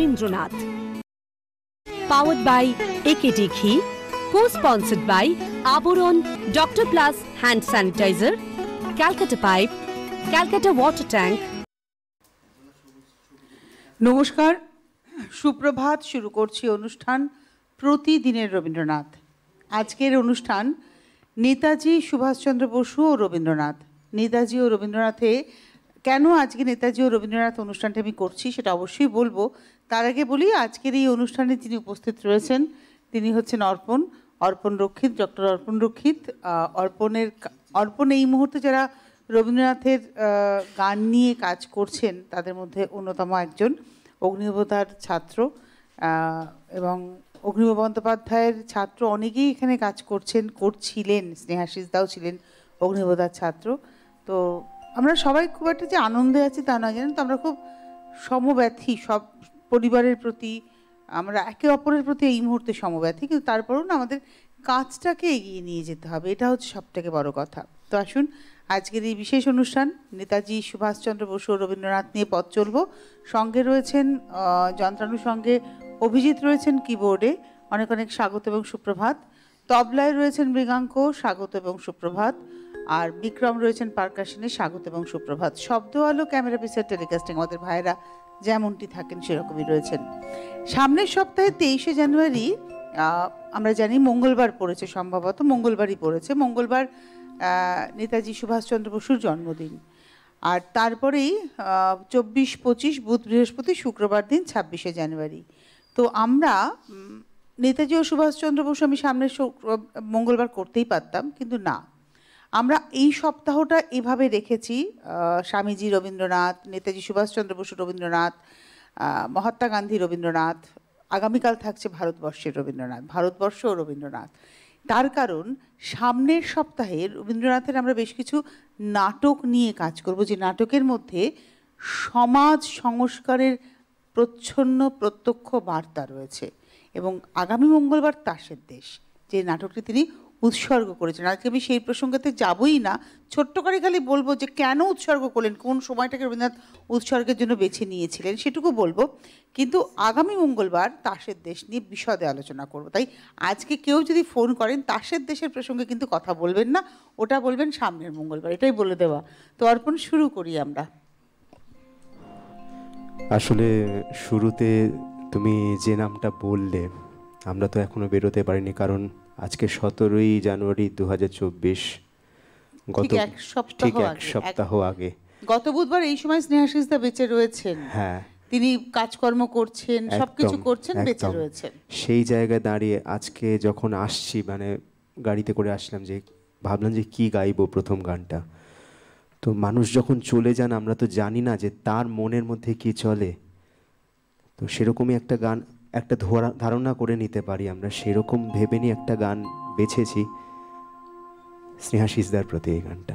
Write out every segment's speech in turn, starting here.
Rabindranath. Powered by AKT Ghee, co-sponsored by Aburon, Dr. Plus Hand Sanitizer, Calcutta Pipe, Calcutta Water Tank। নমস্কার, সুপ্রভাত। শুরু করছি অনুষ্ঠান প্রতিদিনের রবীন্দ্রনাথ। আজকের অনুষ্ঠান নেতাজি সুভাষচন্দ্র বসু ও রবীন্দ্রনাথ। নেতাজি ও রবীন্দ্রনাথে কেন আজকে নেতাজি ও রবীন্দ্রনাথ অনুষ্ঠানটা আমি করছি সেটা অবশ্যই বলবো। তার আগে বলি, আজকের এই অনুষ্ঠানে যিনি উপস্থিত রয়েছেন তিনি হচ্ছেন অর্পণ রক্ষিত, ডক্টর অর্পণ রক্ষিত। অর্পণ এই মুহূর্তে যারা রবীন্দ্রনাথের গান নিয়ে কাজ করছেন তাদের মধ্যে অন্যতম একজন। অগ্নিবতার ছাত্র এবং অগ্নিব বন্দ্যোপাধ্যায়ের ছাত্র অনেকেই এখানে কাজ করছিলেন। স্নেহাশিস দাও ছিলেন অগ্নিবতার ছাত্র। তো আমরা সবাই খুব একটা যে আনন্দে আছি তা নয়, জানেন তো, আমরা খুব সমব্যথী সব পরিবারের প্রতি, আমরা একে অপরের প্রতি এই মুহূর্তে সমব্যথী, কিন্তু তারপরেও না আমাদের কাজটাকে এগিয়ে নিয়ে যেতে হবে, এটা হচ্ছে সবথেকে বড় কথা। তো আসুন আজকের এই বিশেষ অনুষ্ঠান নেতাজি সুভাষচন্দ্র বসু ও রবীন্দ্রনাথ নিয়ে পথ চলব। সঙ্গে রয়েছেন যন্ত্রানুর সঙ্গে অভিজিৎ রয়েছেন কিবোর্ডে, অনেক অনেক স্বাগত এবং সুপ্রভাত। তবলায় রয়েছেন মৃগাঙ্ক, স্বাগত এবং সুপ্রভাত। আর বিক্রম রয়েছেন পারকাশনে, স্বাগত এবং সুপ্রভাত। শব্দ আলো ক্যামেরা পিকচার টেলিকাস্টিং আমাদের ভাইয়েরা যেমনটি থাকেন সেরকমই রয়েছেন। সামনের সপ্তাহে 23শে জানুয়ারি আমরা জানি মঙ্গলবার পড়েছে, সম্ভবত মঙ্গলবারই পড়েছে। মঙ্গলবার নেতাজি সুভাষচন্দ্র বসুর জন্মদিন। আর তারপরেই 24-25 বুধ বৃহস্পতি, শুক্রবার দিন 26শে জানুয়ারি। তো আমরা নেতাজি ও সুভাষচন্দ্র বসু আমি সামনের মঙ্গলবার করতেই পারতাম, কিন্তু না, আমরা এই সপ্তাহটা এভাবে রেখেছি। স্বামীজি রবীন্দ্রনাথ, নেতাজি সুভাষচন্দ্র বসু রবীন্দ্রনাথ, মহাত্মা গান্ধী রবীন্দ্রনাথ, আগামীকাল থাকছে ভারতবর্ষের রবীন্দ্রনাথ, ভারতবর্ষ ও রবীন্দ্রনাথ। তার কারণ সামনের সপ্তাহে রবীন্দ্রনাথের আমরা বেশ কিছু নাটক নিয়ে কাজ করব, যে নাটকের মধ্যে সমাজ সংস্কারের প্রচ্ছন্ন প্রত্যক্ষ বার্তা রয়েছে। এবং আগামী মঙ্গলবার তাসের দেশ, যে নাটকটি তিনি উৎসর্গ করেছেন। আজকে আমি সেই প্রসঙ্গতে যাবই না, ছোট্ট করে খালি বলবো যে কেন উৎসর্গ করলেন, কোন সময়টাকে রবীন্দ্রনাথ উৎসর্গের জন্য বেছে নিয়েছিলেন সেটুকু বলবো। কিন্তু আগামী মঙ্গলবার তাসের দেশ নিয়ে বিশদে আলোচনা করব। তাই আজকে কেউ যদি ফোন করেন তাসের দেশের প্রসঙ্গে কিন্তু কথা বলবেন না, ওটা বলবেন সামনের মঙ্গলবার, এটাই বলে দেওয়া। তো অর্পণ, শুরু করি আমরা। আসলে শুরুতে তুমি যে নামটা বললে আমরা তো এখনো বেরোতে পারিনি, কারণ আজকে 17ই জানুয়ারি 2024, ঠিক এক সপ্তাহ আগে গত বুধবার এই সময় স্নেহাশিস দা বেঁচে রয়েছেন। হ্যাঁ, তিনি কাজকর্ম করছেন, সবকিছু করছেন, বেঁচে রয়েছেন। সেই জায়গায় দাঁড়িয়ে আজকে যখন আসছি, মানে গাড়িতে করে আসলাম, যে ভাবলাম যে কি গাইবো প্রথম গানটা। তো মানুষ যখন চলে যান আমরা তো জানি না যে তার মনের মধ্যে কি চলে। তো সেরকমই একটা গান, একটা ধারণা করে নিতে পারি আমরা, সেরকম ভেবে নিয়ে একটা গান বেছেছি স্নেহাশিসদার প্রতি এই গানটা।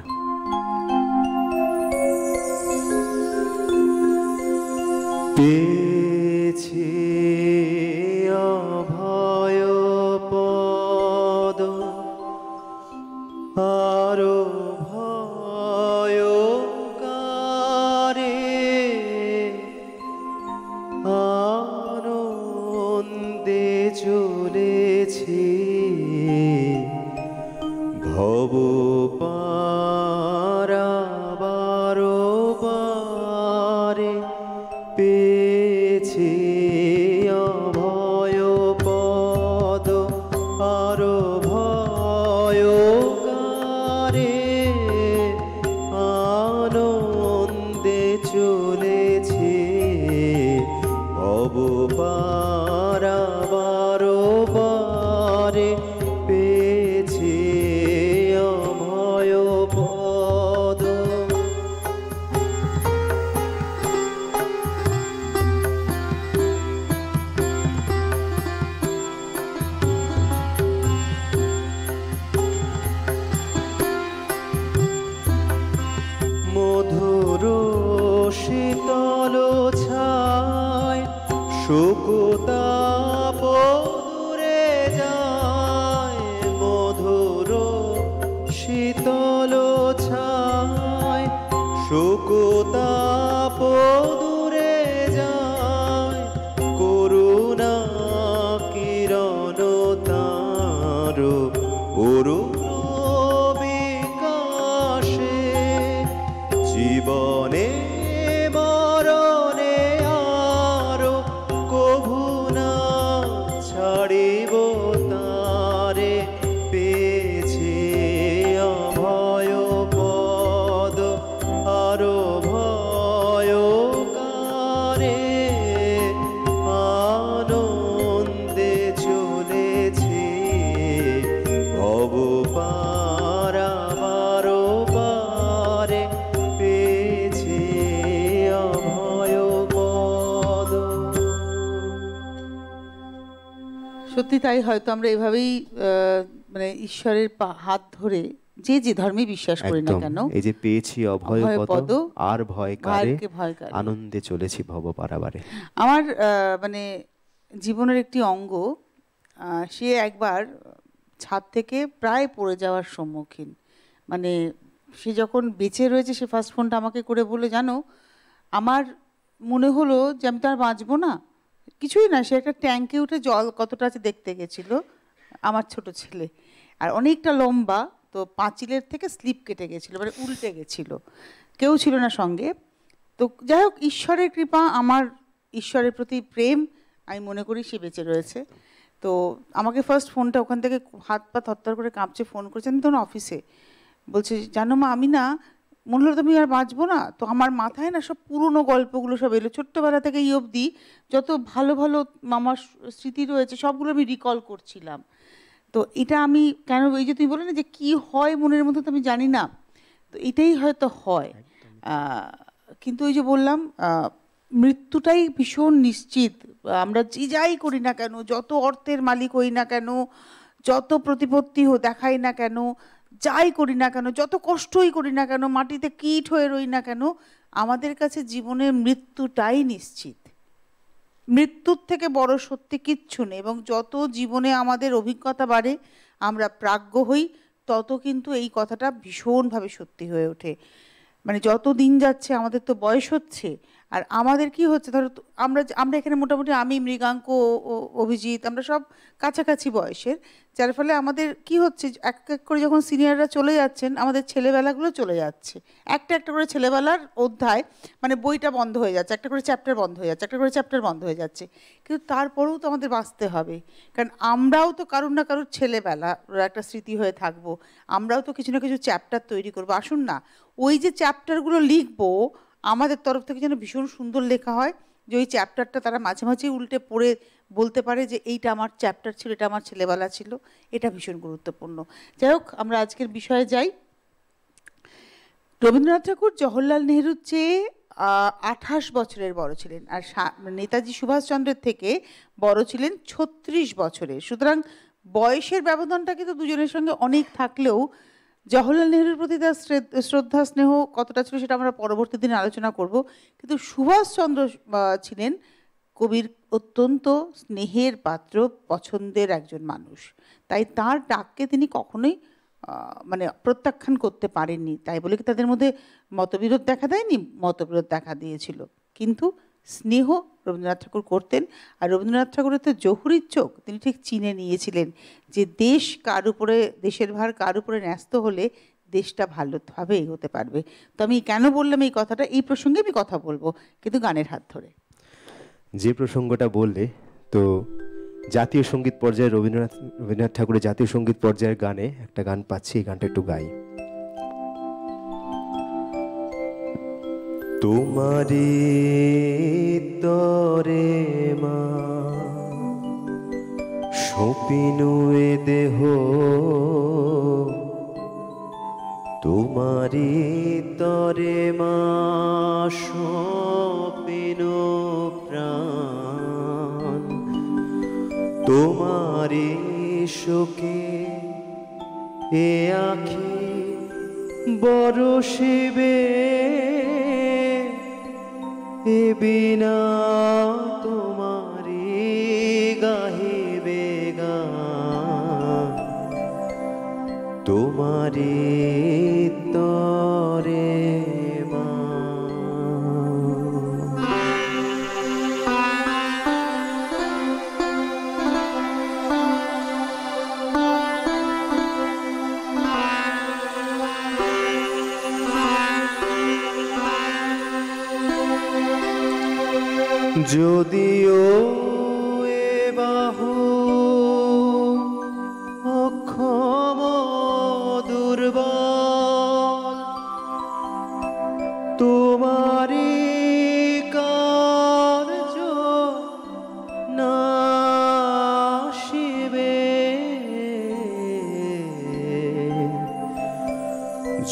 পেয়েছি অভয় পদ আরো ভয় কারে, আনন্দে চলেছি ভব পারাবারো বারে, পেয়েছি অভয় পদ আরো ভয় কারে, আনন্দে চলেছি ভব পারাবারো বারে, পেয়েছি অভয় সত্যি তাই, হয়তো আমরা এভাবেই মানে ঈশ্বরের হাত ধরে যে যে ধর্মে বিশ্বাস করি না কেন, এই যে পেয়েছি অভয় পদ আর ভয় কারে, আনন্দে চলেছি ভব পারাবারে। আমার মানে জীবনের একটি অঙ্গ, সে একবার ছাদ থেকে প্রায় পড়ে যাওয়ার সম্মুখীন। মানে সে যখন বেঁচে রয়েছে, সে ফার্স্ট ফোনটা আমাকে করে বলে, জানো আমার মনে হলো যে আমি তো আর বাঁচবো না। কিছুই না, সে একটা ট্যাঙ্কে উঠে জল কতটা আছে দেখতে গেছিল, আমার ছোট ছেলে, আর অনেকটা লম্বা, তো পাঁচিলের থেকে স্লিপ কেটে গেছিলো, মানে উল্টে গেছিলো, কেউ ছিল না সঙ্গে। তো যাই হোক, ঈশ্বরের কৃপা, আমার ঈশ্বরের প্রতি প্রেম, আমি মনে করি সে বেঁচে রয়েছে। তো আমাকে ফার্স্ট ফোনটা ওখান থেকে হাত পা থরথর করে কাঁপছে ফোন করেছেন তখন অফিসে, বলছে জানো মা আমি না মনে হলো তুমি আর বাঁচবো না। তো আমার মাথায় না সব পুরনো গল্পগুলো সব এলো, ছোট্টবেলা থেকে এই অবধি যত ভালো ভালো আমার স্মৃতি রয়েছে সবগুলো আমি রিকল করছিলাম। তো এটা আমি কেন, এই যে তুমি বলে না যে কী হয় মনের মধ্যে, তো আমি জানি না, তো এটাই হয়তো হয়। কিন্তু ওই যে বললাম, মৃত্যুটাই ভীষণ নিশ্চিত। আমরা যে যাই করি না কেন, যত অর্থের মালিক হই না কেন, যত প্রতিপত্তি দেখাই না কেন, যাই করি না কেন, যত কষ্টই করি না কেন, মাটিতে কীট হয়ে রই না কেন, আমাদের কাছে জীবনের মৃত্যুটাই নিশ্চিত। মৃত্যুর থেকে বড় সত্যি কিচ্ছু নেই। এবং যত জীবনে আমাদের অভিজ্ঞতা বাড়ে, আমরা প্রাজ্ঞ হই, তত কিন্তু এই কথাটা ভীষণভাবে সত্যি হয়ে ওঠে। মানে যত দিন যাচ্ছে, আমাদের তো বয়স হচ্ছে, আর আমাদের কি হচ্ছে, ধরো আমরা এখানে মোটামুটি আমি, মৃগাঙ্ক, অভিজিৎ, আমরা সব কাছাকাছি বয়সের, যার ফলে আমাদের কি হচ্ছে, এক এক করে যখন সিনিয়ররা চলে যাচ্ছেন, আমাদের ছেলেবেলাগুলো চলে যাচ্ছে, একটা একটা করে ছেলেবেলার অধ্যায়, মানে বইটা বন্ধ হয়ে যাচ্ছে, একটা করে চ্যাপ্টার বন্ধ হয়ে যাচ্ছে, একটা করে চ্যাপ্টার বন্ধ হয়ে যাচ্ছে। কিন্তু তারপরেও তো আমাদের বাঁচতে হবে, কারণ আমরাও তো কারুর না কারুর ছেলেবেলা একটা স্মৃতি হয়ে থাকবো, আমরাও তো কিছু না কিছু চ্যাপ্টার তৈরি করবো। আসুন না, ওই যে চ্যাপ্টারগুলো লিখবো, আমাদের তরফ থেকে যেন ভীষণ সুন্দর লেখা হয়, যে ওই চ্যাপ্টারটা তারা মাঝে মাঝে উল্টে পড়ে বলতে পারে যে এইটা আমার চ্যাপ্টার ছিল, এটা আমার ছেলেবেলা ছিল। এটা ভীষণ গুরুত্বপূর্ণ। যাই হোক, আমরা আজকের বিষয়ে যাই। রবীন্দ্রনাথ ঠাকুর জওহরলাল নেহরুর চেয়ে 28 বছরের বড় ছিলেন, আর নেতাজি সুভাষচন্দ্রের থেকে বড় ছিলেন 36 বছরের। সুতরাং বয়সের ব্যবধানটা কিন্তু দুজনের সঙ্গে অনেক থাকলেও জওহরলাল নেহরুর প্রতি তার শ্রদ্ধা স্নেহ কতটা ছিল সেটা আমরা পরবর্তী দিনে আলোচনা করব। কিন্তু সুভাষচন্দ্র ছিলেন কবির অত্যন্ত স্নেহের পাত্র, পছন্দের একজন মানুষ। তাই তার ডাককে তিনি কখনোই মানে প্রত্যাখ্যান করতে পারেননি। তাই বলে কি তাদের মধ্যে মতবিরোধ দেখা দেয়নি? মতবিরোধ দেখা দিয়েছিল, কিন্তু স্নেহ রবীন্দ্রনাথ ঠাকুর করতেন। আর রবীন্দ্রনাথ ঠাকুরের তো জহুরির চোখ, তিনি ঠিক চিনে নিয়েছিলেন যে দেশ কার উপরে, দেশের ভার কার উপরে ন্যস্ত হলে দেশটা ভালোভাবে এগোতে পারবে। তো আমি কেন বললাম এই কথাটা, এই প্রসঙ্গে আমি কথা বলবো, কিন্তু গানের হাত ধরে। যে প্রসঙ্গটা বললে, তো জাতীয় সঙ্গীত পর্যায়ে রবীন্দ্রনাথ ঠাকুরের জাতীয় সঙ্গীত পর্যায়ের গানে একটা গান পাচ্ছি, এই গানটা একটু গাই। তোমারি তরে মা সপিনু এ দেহ, তোমারি তরে মা সপিনু প্রাণ, তোমারি শোকে এ আখি বরষিবে, এ বিনা তোমারি গাহিবে গান, তোমারি তরে মা। যদিও এ বাহু অক্ষম দুর্বল, তোমারি কার্য নাশিবে,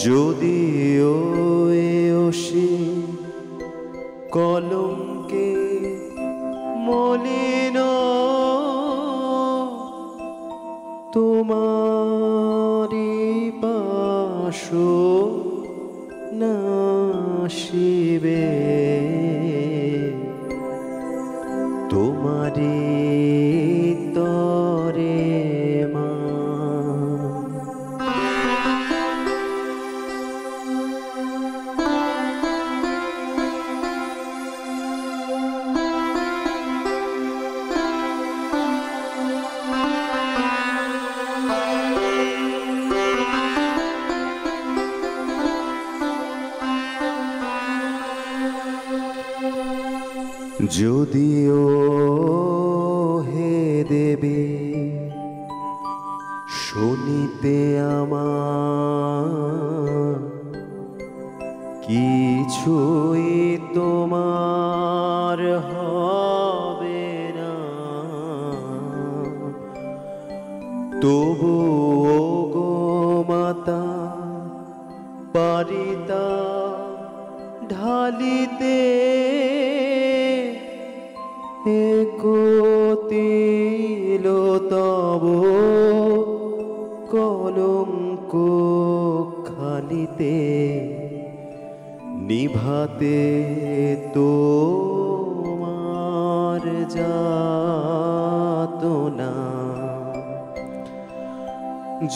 যদিও এ অসি কলঙ্কে মলিন তোমারি পাশো নাশিবে তোমারি তরে মা। যদিও হে দেবে শুনিতে আমার কিছুই তোমার হবে না, তবু গো মাতা পারিতা ঢালিতে একতিল তব কলঙ্ক খালিতে নিভাতে তোমার যাতনা।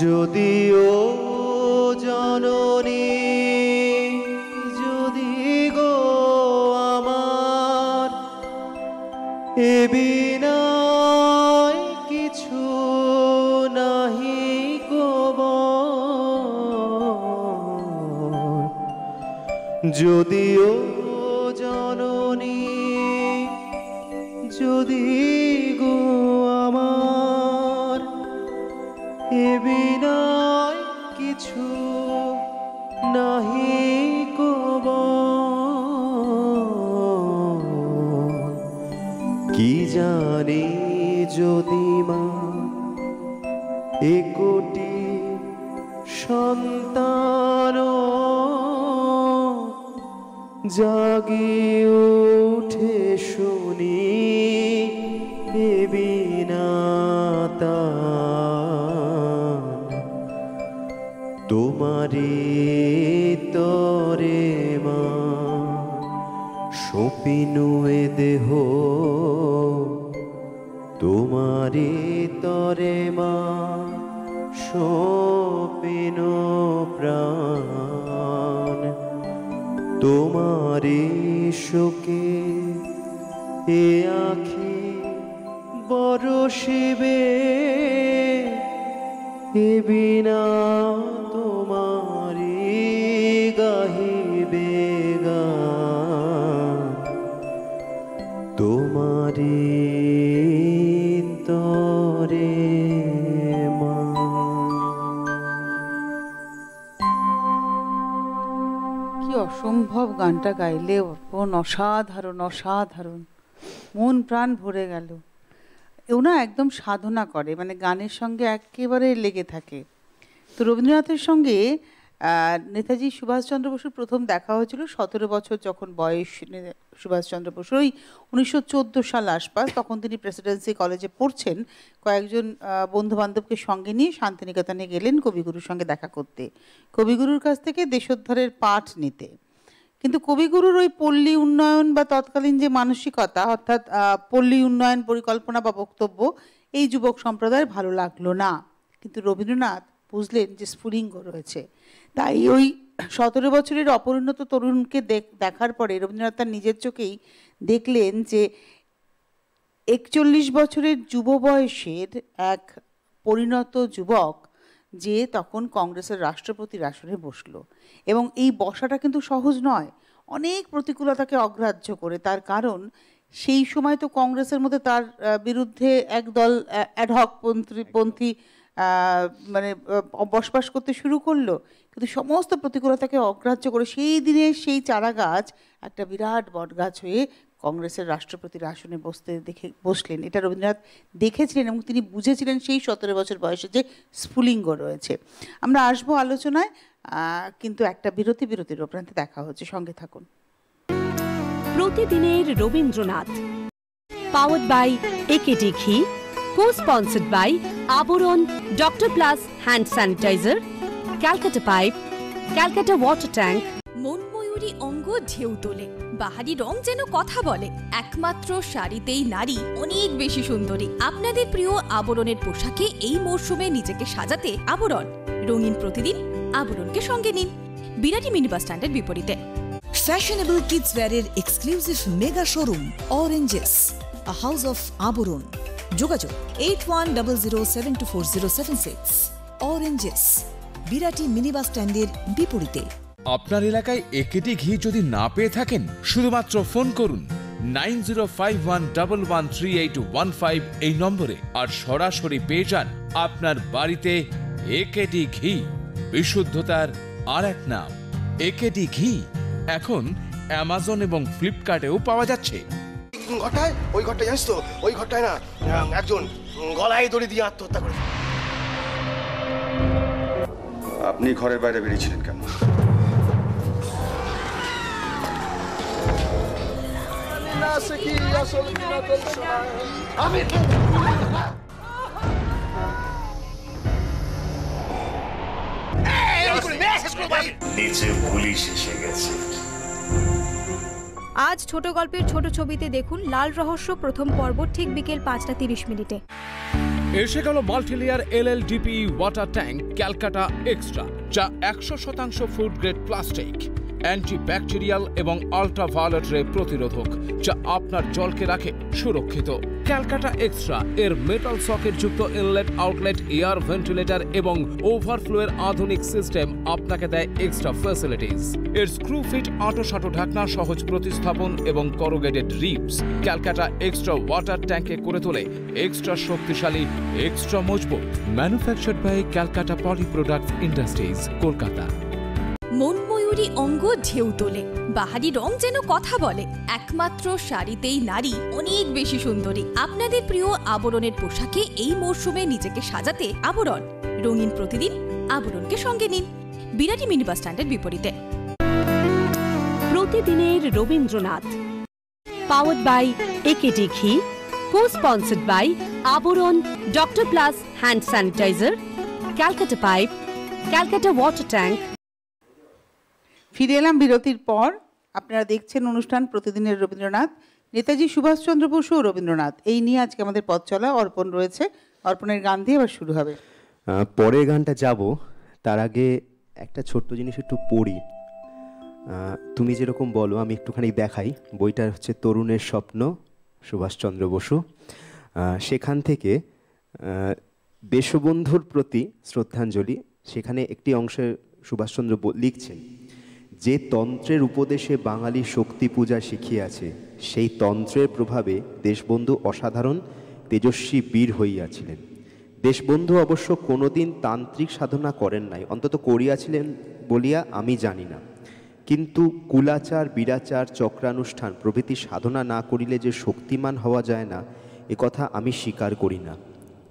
যদিও জননী যদি গো আমার এ বিনায় কিছু নাহি কবর, যদিও জননী যদি গো আমার এ বিনায় কিছু নাহি কবর, কি জানি যদি মা এ কোটি সন্তান জাগি উঠে শুনি এ বিনাতা তোমারি তরে মা। সপিনু এ দেহ তোমারি তরে মা, সপিনু প্রাণ তোমারি শোকে এ আখি বরষিবে এ বিনা তোমারি গাহিবে গান, তোমারি তরে মা। কি অসম্ভব গানটা গাইলে অর্পণ, অসাধারণ অসাধারণ, মন প্রাণ ভরে গেল। এও না একদম সাধনা করে, মানে গানের সঙ্গে একেবারে লেগে থাকে। তো রবীন্দ্রনাথের সঙ্গে নেতাজি সুভাষচন্দ্র বসুর প্রথম দেখা হয়েছিল 17 বছর যখন বয়স সুভাষচন্দ্র বসুর, ওই 1914 সাল আশপাশ। তখন তিনি প্রেসিডেন্সি কলেজে পড়ছেন। কয়েকজন বন্ধুবান্ধবকে সঙ্গে নিয়ে শান্তিনিকেতনে গেলেন কবিগুরুর সঙ্গে দেখা করতে, কবিগুরুর কাছ থেকে দেশোদ্ধারের পাঠ নিতে। কিন্তু কবিগুরুর ওই পল্লী উন্নয়ন বা তৎকালীন যে মানসিকতা, অর্থাৎ পল্লী উন্নয়ন পরিকল্পনা বা বক্তব্য, এই যুবক সম্প্রদায়ের ভালো লাগলো না। কিন্তু রবীন্দ্রনাথ বুঝলেন যে স্ফুলিঙ্গ রয়েছে। তাই ওই 17 বছরের অপরিণত তরুণকে দেখার পরে রবীন্দ্রনাথ তার নিজের চোখেই দেখলেন যে 41 বছরের যুব বয়সের এক পরিণত যুবক যে তখন কংগ্রেসের রাষ্ট্রপতির আসনে বসলো। এবং এই বসাটা কিন্তু সহজ নয়, অনেক প্রতিকূলতাকে অগ্রাহ্য করে। তার কারণ সেই সময় তো কংগ্রেসের মধ্যে তার বিরুদ্ধে একদল অ্যাডহক পন্থী মানে বসবাস করতে শুরু করলো। কিন্তু সমস্ত প্রতিকূলতাকে অগ্রাহ্য করে সেই দিনে সেই চারা গাছ একটা বিরাট বটগাছ হয়ে কংগ্রেসের রাষ্ট্রপতির আসনে বসলেন। এটা রবীন্দ্রনাথ দেখেছিলেন এবং তিনি বুঝেছিলেন সেই 17 বছর বয়সে যে স্ফুলিঙ্গ রয়েছে। আমরা আসবো আলোচনায়, কিন্তু একটা বিরতির উপরান্তে দেখা হচ্ছে, সঙ্গে থাকুন। প্রতিদিনের রবীন্দ্রনাথ, পাওয়ার্ড বাই একেডি ঘি, Co-sponsored by Aburon, Dr. Plus Hand Sanitizer, Calcutta Pipe, Calcutta Water Tank. মনময়ূরী অঙ্গ ঢেউ তোলে, বাহারি রং যেন কথা বলে। একমাত্র শাড়িতেই নারী অনেক বেশি সুন্দরী। আপনাদের প্রিয় আবরণের পোশাকে এই মরশুমে নিজেকে সাজাতে আবরণ। রঙিন প্রতিদিন আবরণকে সঙ্গে নিন। বিরাটি মিনি বাস স্ট্যান্ডের বিপরীতে। Fashionable kids wear exclusive mega showroom Oranges, a house of Aburon. যোগাযোগ 8100724076. Oranges, বিরাটি মিনি বাস স্ট্যান্ডের বিপরীতে। আপনার এলাকায় একেটি ঘি যদি না পেয়ে থাকেন, শুধুমাত্র ফোন করুন 9051113815 এই নম্বরে, আর সরাসরি পেয়ে যান আপনার বাড়িতে একেটি ঘি। বিশুদ্ধতার আর এক নাম একেটি ঘি। এখন অ্যামাজন এবং ফ্লিপকার্টেও পাওয়া যাচ্ছে। ঘরটায়, ওই ঘরটায় জানিস তো, ওই ঘরটায় না একজন গলায় দড়ি দিয়ে আত্মহত্যা করেছে। আপনি ঘরের বাইরে বেরিয়েছিলেন কেন? নিচে পুলিশ এসে গেছে। আজ ছোট গল্পের ছোট ছবিতে দেখুন লাল রহস্য প্রথম পর্ব ঠিক বিকেল 5:30 এসে গেল multilayer LLDP water tank Calcutta extra, যা 100% ফুড গ্রেড প্লাস্টিক, অ্যান্টিব্যাকটেরিয়াল এবং আল্ট্রাভায়োলেট রে প্রতিরোধক, যা আপনার জলকে রাখে সুরক্ষিত। ক্যালকাটা এক্সট্রা এর মেটাল সকেট যুক্ত ইনলেট আউটলেট, এয়ার ভেন্টিলেটর এবং ওভারফ্লোয়ের আধুনিক সিস্টেম আপনাকে দেয় এক্সট্রা ফ্যাসিলিটিস। এর স্ক্রু ফিট আঁটো-সাঁটো ঢাকনা, সহজ প্রতিস্থাপন এবং corrugated ribs Calcutta extra water ট্যাঙ্কে করে তোলে এক্সট্রা শক্তিশালী, এক্সট্রা মজবুত। Manufactured by Calcutta poly products industries, Kolkata. মনময়ূরী অঙ্গ ঢেউ তোলে, বাহারি রং যেন কথা বলে। একমাত্র শাড়িতেই নারী অনেক বেশি সুন্দরী। আপনাদের প্রিয় আবরণের পোশাকে এই মরশুমে নিজেকে সাজাতে আবরণ। রঙিন প্রতিদিন আবরণকে সঙ্গে নিন। বিরাটি মিনি বাস স্ট্যান্ডের বিপরীতে। প্রতিদিনের রবীন্দ্রনাথ, পাওয়ার্ড বাই একেটি ঘি, co-sponsored by Aburon, Dr. Plus Hand Sanitizer, Calcutta Pipe, Calcutta Water Tank. ফিরে এলাম বিরতির পর। আপনারা দেখছেন অনুষ্ঠান প্রতিদিনের রবীন্দ্রনাথ, নেতাজি সুভাষচন্দ্র বসু ও রবীন্দ্রনাথ। এই নিয়ে আজকে আমাদের পথ চলা। অর্পণ রয়েছে, অর্পণের গান দিয়ে এবার শুরু হবে। পরের গানটা যাব, তার আগে একটা ছোট্ট জিনিস একটু পড়ি। তুমি যেরকম বলো আমি একটুখানি দেখাই। বইটা হচ্ছে তরুণের স্বপ্ন, সুভাষচন্দ্র বসু। সেখান থেকে দেশবন্ধুর প্রতি শ্রদ্ধাঞ্জলি, সেখানে একটি অংশে সুভাষচন্দ্র লিখছেন, যে তন্ত্রের উপদেশে বাঙালি শক্তি পূজা শিখিয়াছে, সেই তন্ত্রের প্রভাবে দেশবন্ধু অসাধারণ তেজস্বী বীর হইয়াছিলেন। দেশবন্ধু অবশ্য কোনোদিন তান্ত্রিক সাধনা করেন নাই, অন্তত করিয়াছিলেন বলিয়া আমি জানি না। কিন্তু কুলাচার, বীরাচার, চক্রানুষ্ঠান প্রভৃতি সাধনা না করিলে যে শক্তিমান হওয়া যায় না, এ কথা আমি স্বীকার করি না।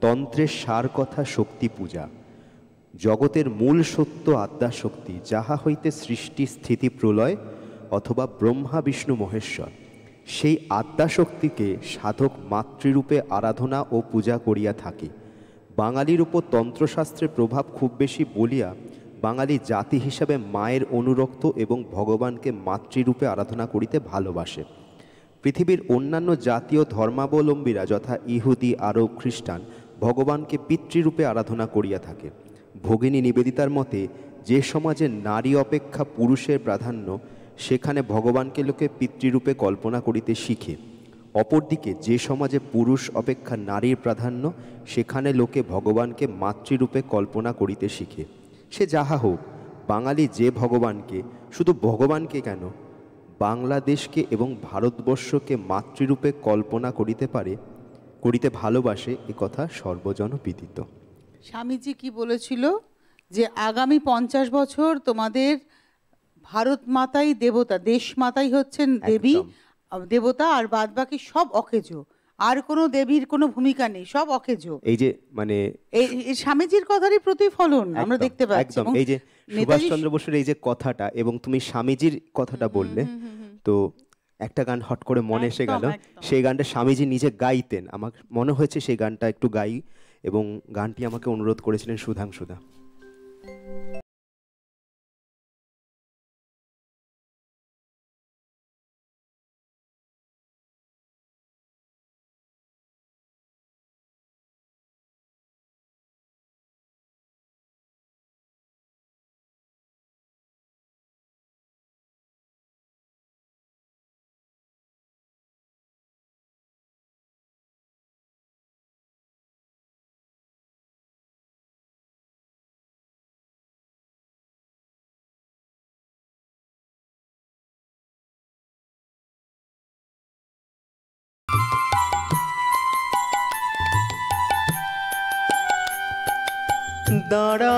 তন্ত্রের সার কথা শক্তি পূজা। জগতের মূল সত্য আদ্যাশক্তি, যাহা হইতে সৃষ্টি, স্থিতি, প্রলয় অথবা ব্রহ্মা বিষ্ণু মহেশ্বর। সেই আদ্যাশক্তিকে সাধক মাতৃরূপে আরাধনা ও পূজা করিয়া থাকে। বাঙালির উপর তন্ত্রশাস্ত্রের প্রভাব খুব বেশি বলিয়া বাঙালি জাতি হিসাবে মায়ের অনুরক্ত এবং ভগবানকে মাতৃরূপে আরাধনা করিতে ভালোবাসে। পৃথিবীর অন্যান্য জাতীয় ধর্মাবলম্বীরা যথা ইহুদি, আরব, খ্রিস্টান ভগবানকে পিতৃরূপে আরাধনা করিয়া থাকে। ভগিনী নিবেদিতার মতে যে সমাজে নারী অপেক্ষা পুরুষের প্রাধান্য, সেখানে ভগবানকে লোকে পিতৃরূপে কল্পনা করিতে শিখে। অপরদিকে যে সমাজে পুরুষ অপেক্ষা নারীর প্রাধান্য, সেখানে লোকে ভগবানকে মাতৃরূপে কল্পনা করিতে শিখে। সে যাহা হোক, বাঙালি যে ভগবানকে, শুধু ভগবানকে কেন, বাংলাদেশকে এবং ভারতবর্ষকে মাতৃরূপে কল্পনা করিতে পারে, করিতে ভালোবাসে, এ কথা সর্বজনবিদিত। স্বামীজি কি বলেছিল যে আগামী 50 বছর তোমাদের ভারত মাতাই দেবতা, দেশ মাতাই হচ্ছেন দেবী দেবতা, আর বাদ বাকি সব অকেজো, আর কোনো দেবীর কোনো ভূমিকা নেই, সব অকেজো। এই যে মানে এই স্বামীজির কথারই প্রতিফলন আমরা দেখতে পাচ্ছি। এই যে সুভাষচন্দ্র বসুর এই যে কথাটা, এবং তুমি স্বামীজির কথাটা বললে, তো একটা গান হট করে মনে এসে গেল, সেই গানটা স্বামীজি নিজে গাইতেন, আমার মনে হয়েছে সেই গানটা একটু গাই, এবং গানটি আমাকে অনুরোধ করেছিলেন সুধাংশুদা। দাঁড়া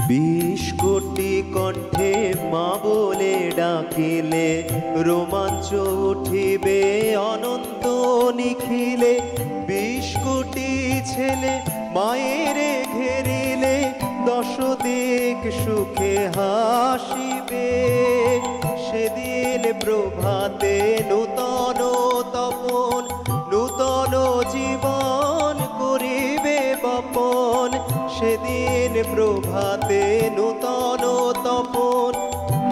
বিশ কোটি কণ্ঠে মা বলে ডাকিলে রোমাঞ্চ উঠিবে অনন্ত নিখিলে। 20 কোটি ছেলে মায়ের ঘেরিলে দশ দিক সুখে হাসিবে। সেদিন প্রভাতে নূতন তপন নূতন জীবন করিবে বপন। সেদিন প্রভাতে নূতন তপন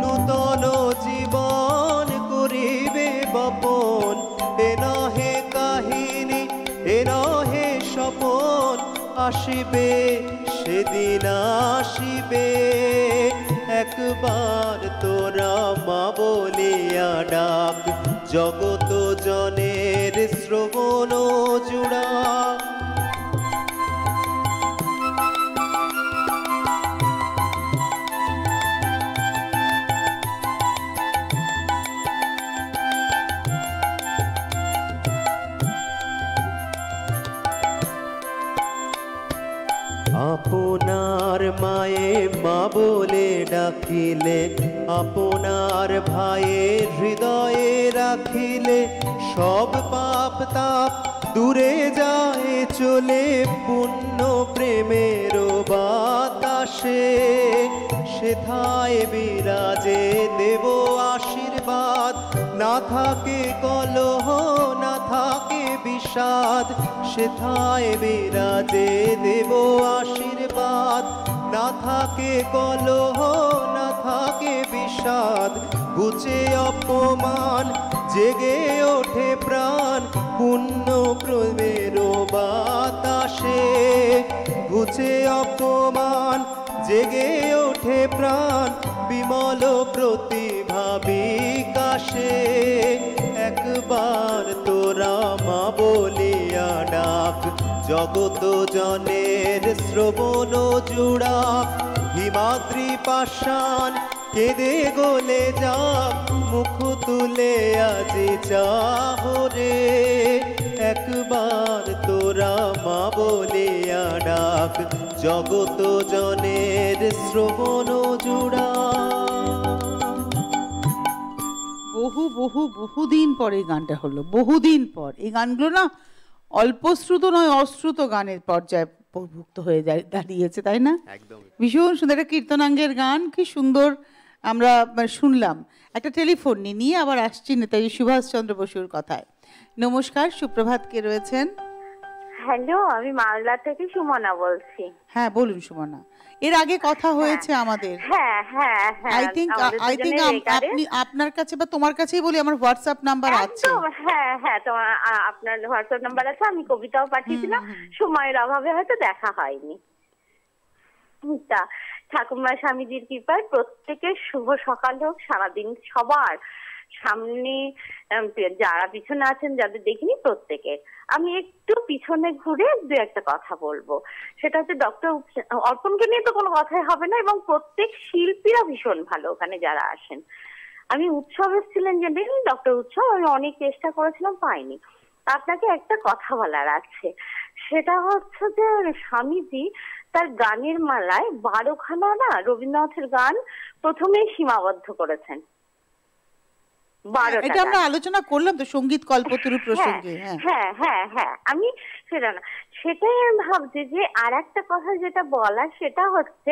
নূতন জীবন করিবে বপন। এ নহে কাহিনী এ নহে স্বপন আসিবে সেদিন আসিবে। একবার তোরা মা বলিয়া ডাক জগত জনের শ্রবণ জুড়া। আপনার মায়ে মা বলে ডাকিলে আপনার ভাইয়ের হৃদয়ে রাখিলে সব পাপ তাপ দূরে যায় চলে পুণ্য প্রেমের বাতাসে। সেথায় বিরাজে দেব আশীর্বাদ না থাকে কলহ না থাকে বিষাদ। সেথায় বিরাজে দেব আশীর্বাদ না থাকে কলহ না থাকে বিষাদ। ঘুচে অপমান জেগে ওঠে প্রাণ পুণ্য প্রেমের বাতাসে। ঘুচে অপমান জেগে ওঠে প্রাণ বিমল প্রতিভা বিকাশে। একবার তোরা মা বলিয়া ডাক জগত জনের শ্রবণ জুড়া। হিমাদ্রি পাষাণ কেঁদে গলে যাক মুখ তুলে আজি চাহরে। একবার তোরা মা বলিয়া ডাক জগত জনের শ্রবণ জুড়া। বহুদিন পর এই গানটা হলো, বহুদিন পর। এই গানগুলো না অল্প শ্রুত নয় অশ্রুত গানের পর্যায়ে ভুক্ত হয়ে দাঁড়িয়েছে, তাই না? ভীষণ সুন্দর একটা কীর্তনাঙ্গের গান, কি সুন্দর আমরা শুনলাম। একটা টেলিফোন নিয়ে আবার আসছি নেতাজি সুভাষচন্দ্র বসুর কথায়। নমস্কার, সুপ্রভাত, কে রয়েছেন? হ্যালো, আমি মালদা থেকে সুমনা বলছি। হ্যাঁ বলুন সুমনা। এর আগে কথা হয়েছে আমাদের। হ্যাঁ হ্যাঁ হ্যাঁ, আই থিংক আপনি আপনার কাছে বা তোমার কাছেই বলি, আমার হোয়াটসঅ্যাপ নাম্বার আছে। হ্যাঁ হ্যাঁ, তোমার আপনার হোয়াটসঅ্যাপ নাম্বার আছে, আমি কবিতাও পাঠিয়েছিলাম, সময়ের অভাবে হয়তো দেখা হয়নি। তা ঠাকুমা স্বামীজির কৃপায় প্রত্যেকের শুভ সকাল হোক, সারাদিন সবার সামনে যারা পিছনে আছেন, যাদের দেখিনি প্রত্যেকের। আমি একটু পিছনে ঘুরে দু একটা কথা বলবো, সেটা হচ্ছে ডক্টর অর্পণকে নিয়ে তো কোনো কথাই হবে না, এবং প্রত্যেক শিল্পীরা ভীষণ ভালো ওখানে যারা আসেন। আমি উৎসব এসেছিলেন যে ডক্টর উৎসব, আমি অনেক চেষ্টা করেছিলাম, পাইনি। আপনাকে একটা কথা বলার আছে, সেটা হচ্ছে যে স্বামীজি তার গানের মালায় 12খানা না রবীন্দ্রনাথের গান প্রথমেই সীমাবদ্ধ করেছেন। এটা আমরা আলোচনা করলাম তো সঙ্গীত কল্পতরু প্রসঙ্গে। হ্যাঁ হ্যাঁ হ্যাঁ, আমি সেটা না, সেটাই আমি ভাবছি যে আর একটা কথা যেটা বলা, সেটা হচ্ছে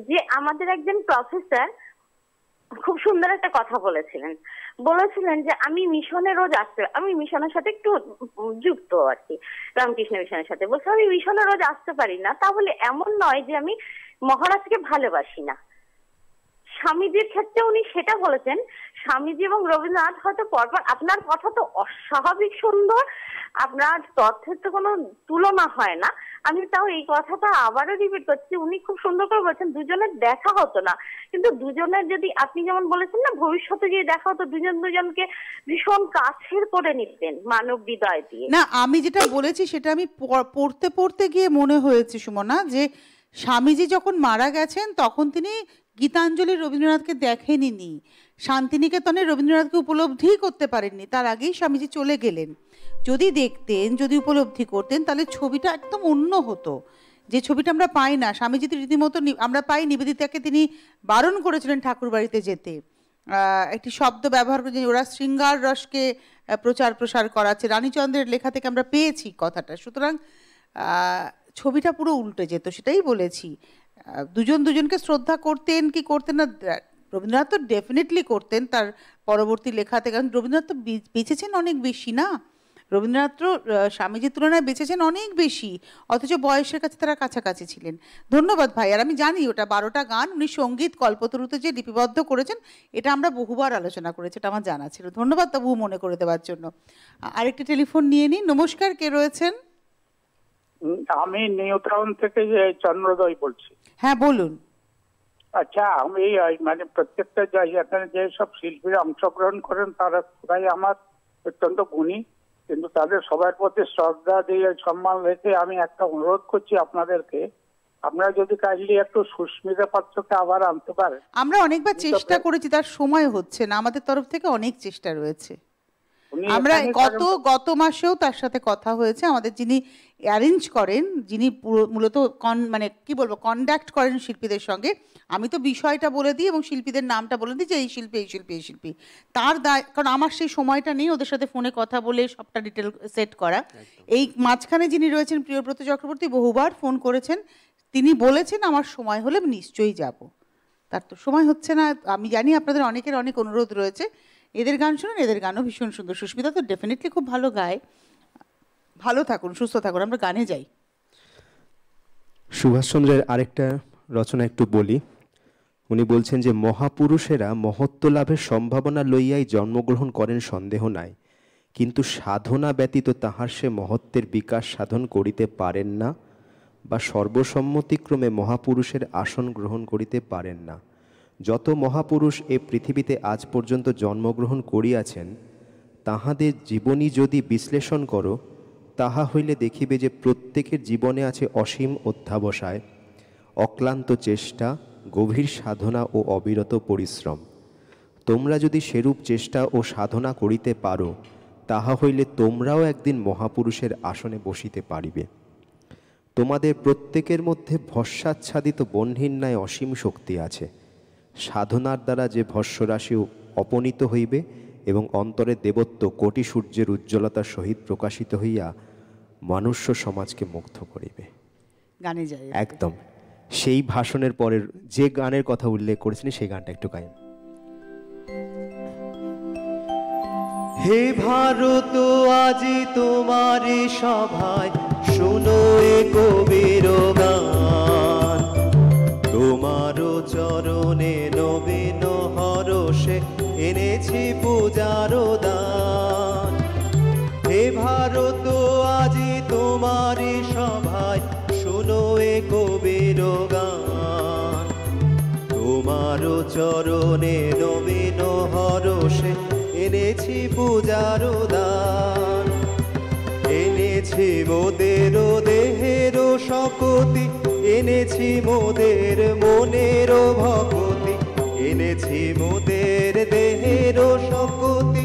যে আমাদের একজন প্রফেসর খুব সুন্দর একটা কথা বলেছিলেন যে আমি মিশনে রোজ আসতে, আমি মিশনের সাথে একটু যুক্ত আর কি, রামকৃষ্ণ মিশনের সাথে। বলছে আমি মিশনে রোজ আসতে পারি না, তা বলে এমন নয় যে আমি মহারাজকে ভালোবাসি না। স্বামীজির ক্ষেত্রে উনি সেটা বলেছেন, স্বামীজি এবং রবীন্দ্রনাথ হয়তো পরপর, আপনার কথা তো অস্বাভাবিক সুন্দর, আপনার তথ্যের তো কোনো তুলনা হয় না। আমি তাও এই কথাটা আবারও রিপিট করছি, উনি খুব সুন্দর করে বলছেন দুজনের দেখা হতো না, কিন্তু দুজনের যদি আপনি যেমন বলেছেন না ভবিষ্যতে গিয়ে দেখা হতো, দুজনকে ভীষণ কাছের করে নিতেন মানব হৃদয় দিয়ে। না, আমি যেটা বলেছি সেটা আমি পড়তে পড়তে গিয়ে মনে হয়েছে সুমনা, যে স্বামীজি যখন মারা গেছেন তখন তিনি গীতাঞ্জলি রবীন্দ্রনাথকে দেখেনি, শান্তিনিকেতনে রবীন্দ্রনাথকে উপলব্ধি করতে পারেননি, তার আগেই স্বামীজি চলে গেলেন। যদি দেখতেন, যদি উপলব্ধি করতেন, তাহলে ছবিটা একদম অন্য হতো, যে ছবিটা আমরা পাই না। স্বামীজি রীতিমতো আমরা পাই নিবেদিতাকে তিনি বারণ করেছিলেন ঠাকুর বাড়িতে যেতে, একটি শব্দ ব্যবহার করে, ওরা শৃঙ্গার রসকে প্রচার প্রসার করাচ্ছে, রানীচন্দ্রের লেখা থেকে আমরা পেয়েছি কথাটা। সুতরাং ছবিটা পুরো উল্টে যেত, সেটাই বলেছি। দুজন দুজনকে শ্রদ্ধা করতেন কি করতেন না, রবীন্দ্রনাথ তো ডেফিনেটলি করতেন তার পরবর্তী লেখাতে, কারণ রবীন্দ্রনাথ তো বেঁচেছেন অনেক বেশি না, রবীন্দ্রনাথ তো স্বামীজির তুলনায় বেঁচেছেন অনেক বেশি, অথচ বয়সের কাছে তারা কাছাকাছি ছিলেন। ধন্যবাদ ভাই। আর আমি জানি ওটা 12টা গান উনি সঙ্গীত কল্পতরুতে যে লিপিবদ্ধ করেছেন, এটা আমরা বহুবার আলোচনা করেছি, এটা আমার জানা ছিল। ধন্যবাদ তবু মনে করে দেওয়ার জন্য। আরেকটা টেলিফোন নিয়ে নিই। নমস্কার, কে রয়েছেন? আমি নিউ টাউন থেকে চন্দ্রোদয় বলছি। হ্যাঁ বলুন। আচ্ছা, আমি মানে প্রত্যেকটা এখানে যে সব শিল্পীরা অংশগ্রহণ করেন তারা সবাই আমার অত্যন্ত গুণী, কিন্তু তাদের সবার প্রতি শ্রদ্ধা দিয়ে সম্মান রেখে আমি একটা অনুরোধ করছি আপনাদেরকে, আপনারা যদি কাইন্ডলি একটু সুস্মিতা পাত্রকে আবার আনতে পারেন। আমরা অনেকবার চেষ্টা করেছি, তার সময় হচ্ছে না, আমাদের তরফ থেকে অনেক চেষ্টা রয়েছে। আমরা গত মাসেও তার সাথে কথা হয়েছে, আমাদের যিনি অ্যারেঞ্জ করেন, যিনি মূলত মানে কি বলবো কন্ডাক্ট করেন শিল্পীদের সঙ্গে, আমি তো বিষয়টা বলে দিই এবং শিল্পীদের নামটা বলে দিই যে এই শিল্পী এই শিল্পী এই শিল্পী, তার দায়, কারণ আমার সেই সময়টা নেই ওদের সাথে ফোনে কথা বলে সবটা ডিটেল সেট করা। এই মাঝখানে যিনি রয়েছেন প্রিয়ব্রত চক্রবর্তী বহুবার ফোন করেছেন, তিনি বলেছেন আমার সময় হলে নিশ্চয়ই যাব, তার তো সময় হচ্ছে না। আমি জানি আপনাদের অনেকের অনেক অনুরোধ রয়েছে, এদের গান শুনুন, এদের গানও ভীষণ সুন্দর। সুস্মিতা তো ডেফিনেটলি খুব ভালো গায়। ভালো থাকুন, সুস্থ থাকুন, আমরা গানে যাই। সুভাষচন্দ্রের আরেকটা রচনা একটু বলি। উনি বলছেন যে মহাপুরুষেরা মহত্ব লাভের সম্ভাবনা লইয়াই জন্মগ্রহণ করেন সন্দেহ নাই, কিন্তু সাধনা ব্যতীত তাহার সে মহত্বের বিকাশ সাধন করিতে পারেন না, বা সর্বসম্মতিক্রমে মহাপুরুষের আসন গ্রহণ করিতে পারেন না। যত মহাপুরুষ এ পৃথিবীতে আজ পর্যন্ত জন্মগ্রহণ করিয়াছেন, তাহাদের জীবনী যদি বিশ্লেষণ করো, তাহা হইলে দেখিবে যে প্রত্যেকের জীবনে আছে অসীম অধ্যাবসায়, অক্লান্ত চেষ্টা, গভীর সাধনা ও অবিরত পরিশ্রম। তোমরা যদি সেরূপ চেষ্টা ও সাধনা করিতে পারো, তাহা হইলে তোমরাও একদিন মহাপুরুষের আসনে বসিতে পারিবে। তোমাদের প্রত্যেকের মধ্যে ভস্মাচ্ছাদিত বহ্নির ন্যায় অসীম শক্তি আছে। সাধনার দ্বারা যে ভস্মরাশি অপনীত হইবে এবং অন্তরে দেবত্ব কোটি সূর্যের উজ্জ্বলতার সহিত প্রকাশিত হইয়া মনুষ্য সমাজকে মুগ্ধ করিবে। গানে যায় একদম সেই ভাষণের পরের যে গানের কথা উল্লেখ করেছেন সেই গানটা একটু গাই। হে ভারত আজি তোমার সভায় শুনো এ কবির গান, তোমারও চরণে নবীন হরষে এনেছি পূজার দান। হে ভারত আজি তোমারি সভায় শুনো এ কবির গান। তোমারও চরণে নবীন হরষে এনেছি পূজার দান। এনেছি মোদের দেহের শকতি, এনেছি মোদের মনের ভকতি, এনেছি মোদের দেহের শকতি,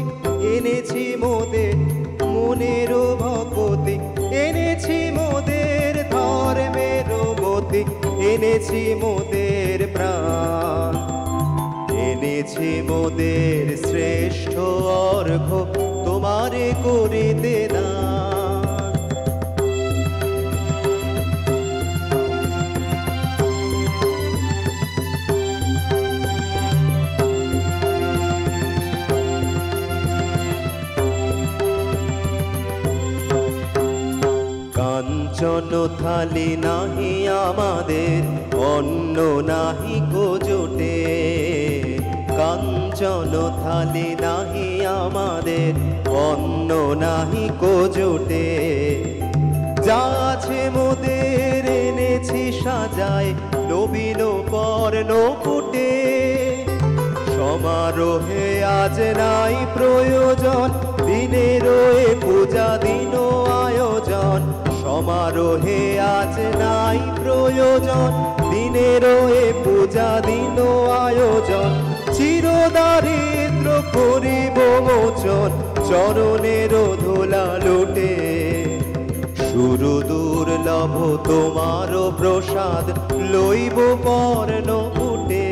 এনেছি মোদের মনের ভকতি, এনেছি মোদের ধর্মের মতি, এনেছি মোদের প্রাণ, এনেছি মোদের শ্রেষ্ঠ অর্ঘ্য তোমারে করিতে দান। কাঞ্চন থালি নাহি আমাদের, অন্ন নাহি কোজোটে। কাঞ্চন থালি নাহি আমাদের, অন্ন নাহি কোজোটে। যা আছে মোদের এনেছি সাজায় নবীন পর্ণ ফুটে। সমারোহে আজ নাই প্রয়োজন, দিনের এ পূজা দিন আয়োজন। সমারোহে আজ নাই প্রয়োজন, দিনের এ পূজা দিন আয়োজন। চিরদারিদ্র করিব মোচন, চরণের ধুলা লুটে। সুর দুর্লভ তোমার প্রসাদ, লইব পর্ণ ফুটে।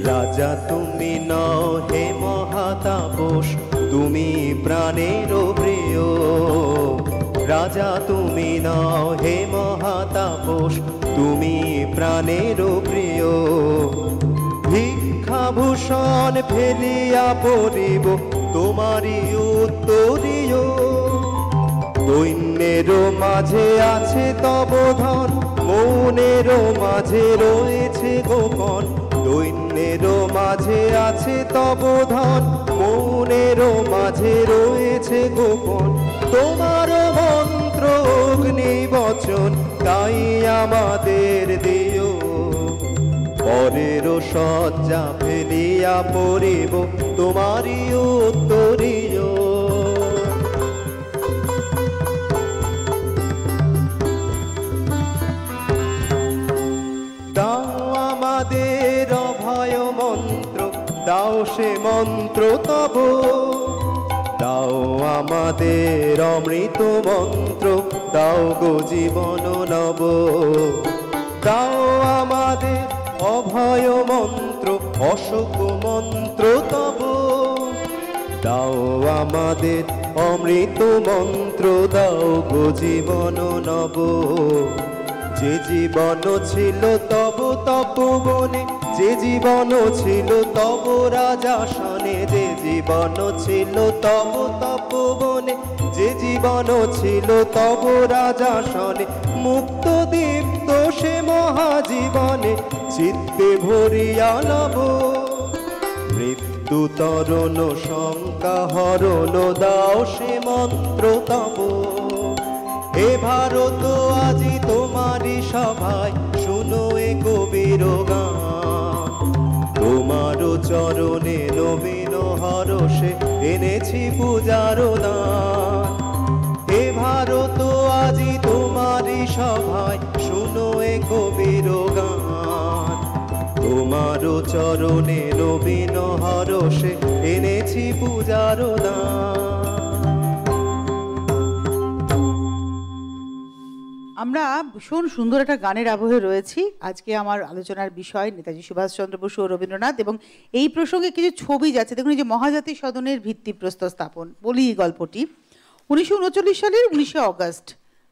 রাজা তুমি নও হে মহাতাপস, তুমি প্রাণের প্রিয়। রাজা তুমি নও হে মহাতাপস, তুমি প্রাণের প্রিয়। ভিক্ষাভূষণ ফেলিয়া পড়িব তোমারি উত্তরীয়। দৈন্যের মাঝে আছে তব ধন, মনের মাঝে রয়েছে গোপন। দৈন্যের মাঝে আছে তব ধন, মনের মাঝে রয়েছে গোপন। তোমার মন্ত্র অগ্নি বচন, তাই আমাদের দিও। পরের শয্যা ফেলিয়া পড়িব তোমারি উত্তরীয়। আমাদের অভয় মন্ত্র, দাও সে মন্ত্র তব। দাও আমাদের অমৃত মন্ত্র, দাও গো জীবন নব। দাও আমাদের অভয় মন্ত্র, অশোক মন্ত্র তব। দাও আমাদের অমৃত মন্ত্র, দাও গো জীবন নব। যে জীবন ছিল তব তপবনে, যে জীবন ছিল তব রাজাসনে। যে জীবন ছিল তব তপবনে, যে জীবন ছিল তব রাজাসনে। মুক্ত দীপ্ত সে মহাজীবনে, চিত্তে ভরিয়া লব। মৃত্যু তরণ শঙ্কা হরণ, দাও সে মন্ত্র তব। হে ভারত আজি তোমারি সভায় শুনো এ কবির গান। তোমার চরণে নবীন হরষে এনেছি পূজার দান। হে ভারত আজি তোমারি সভায় শুনো এ কবির গান। তোমার চরণে নবীন হরষে এনেছি পূজার দান। আমরা ভীষণ সুন্দর একটা গানের আবহে রয়েছি। আজকে আমার আলোচনার বিষয় নেতাজি সুভাষচন্দ্র বসু ও রবীন্দ্রনাথ, এবং এই প্রসঙ্গে কিছু ছবি যাচ্ছে। দেখুন, এই যে মহাজাতি সদনের ভিত্তিপ্রস্তর স্থাপন, বলি এই গল্পটি। 1939 সালের 19শে অগস্ট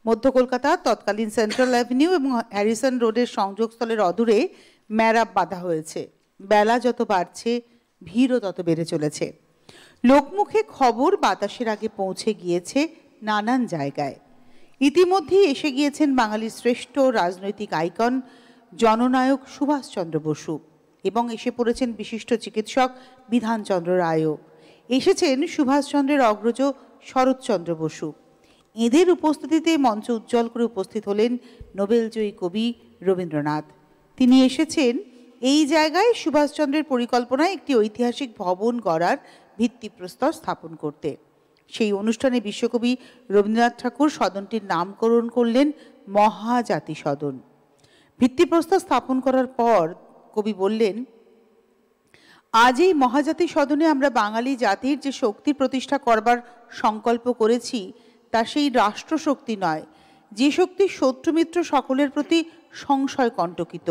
মধ্য কলকাতা তৎকালীন সেন্ট্রাল অ্যাভিনিউ এবং হ্যারিসন রোডের সংযোগস্থলের অদূরে ম্যারাপ বাঁধা হয়েছে। বেলা যত বাড়ছে ভিড়ও তত বেড়ে চলেছে। লোকমুখে খবর বাতাসের আগে পৌঁছে গিয়েছে নানান জায়গায়। ইতিমধ্যেই এসে গিয়েছেন বাঙালির শ্রেষ্ঠ রাজনৈতিক আইকন জননায়ক সুভাষচন্দ্র বসু, এবং এসে পড়েছেন বিশিষ্ট চিকিৎসক বিধানচন্দ্র রায়ও। এসেছেন সুভাষচন্দ্রের অগ্রজ শরৎচন্দ্র বসু। এদের উপস্থিতিতে মঞ্চ উজ্জ্বল করে উপস্থিত হলেন নোবেলজয়ী কবি রবীন্দ্রনাথ। তিনি এসেছেন এই জায়গায় সুভাষচন্দ্রের পরিকল্পনায় একটি ঐতিহাসিক ভবন গড়ার ভিত্তিপ্রস্তর স্থাপন করতে। সেই অনুষ্ঠানে বিশ্বকবি রবীন্দ্রনাথ ঠাকুর সদনটির নামকরণ করলেন মহাজাতি সদন। ভিত্তিপ্রস্তর স্থাপন করার পর কবি বললেন, আজ এই মহাজাতি সদনে আমরা বাঙালি জাতির যে শক্তি প্রতিষ্ঠা করবার সংকল্প করেছি তা সেই রাষ্ট্রশক্তি নয়, যে শক্তি শত্রুমিত্র সকলের প্রতি সংশয় কণ্টকিত।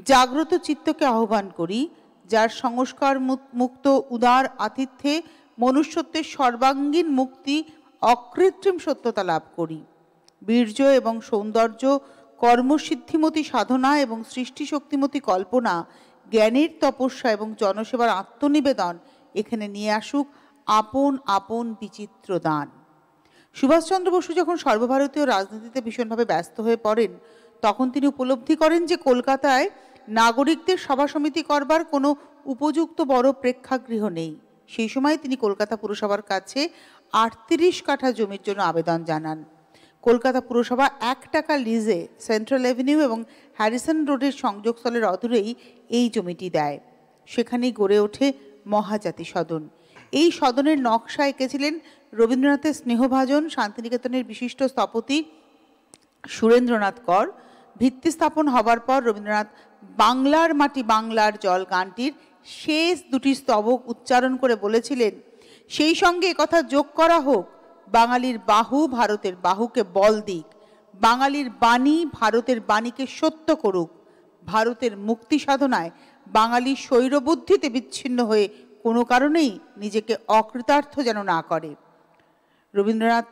জাগ্রত চিত্তকে আহ্বান করি, যার সংস্কার মুক্ত উদার আতিথ্যে মনুষ্যত্বের সর্বাঙ্গীন মুক্তি অকৃত্রিম সত্যতা লাভ করি। বীর্য এবং সৌন্দর্য, কর্মসিদ্ধিমতী সাধনা এবং সৃষ্টি শক্তিমতী কল্পনা, জ্ঞানের তপস্যা এবং জনসেবার আত্মনিবেদন এখানে নিয়ে আসুক আপন আপন বিচিত্র দান। সুভাষচন্দ্র বসু যখন সর্বভারতীয় রাজনীতিতে ভীষণভাবে ব্যস্ত হয়ে পড়েন, তখন তিনি উপলব্ধি করেন যে কলকাতায় নাগরিকদের সভা সমিতি করবার কোনো উপযুক্ত বড় প্রেক্ষাগৃহ নেই। সেই সময় তিনি কলকাতা পুরসভার কাছে 38 কাঠা জমির জন্য আবেদন জানান। কলকাতা পুরসভা 1 টাকা লিজে সেন্ট্রাল এভিনিউ এবং হ্যারিসন রোডের সংযোগস্থলের অদূরেই এই জমিটি দেয়। সেখানেই গড়ে ওঠে মহাজাতি সদন। এই সদনের নকশা এঁকেছিলেন রবীন্দ্রনাথের স্নেহভাজন শান্তিনিকেতনের বিশিষ্ট স্থপতি সুরেন্দ্রনাথ কর। ভিত্তি স্থাপন হবার পর রবীন্দ্রনাথ বাংলার মাটি বাংলার জল গানটির শেষ 2টি স্তবক উচ্চারণ করে বলেছিলেন, সেই সঙ্গে একথা যোগ করা হোক, বাঙালির বাহু ভারতের বাহুকে বল দিক, বাঙালির বাণী ভারতের বাণীকে সত্য করুক, ভারতের মুক্তি সাধনায় বাঙালি স্বৈরবুদ্ধিতে বিচ্ছিন্ন হয়ে কোনো কারণেই নিজেকে অকৃতার্থ যেন না করে। রবীন্দ্রনাথ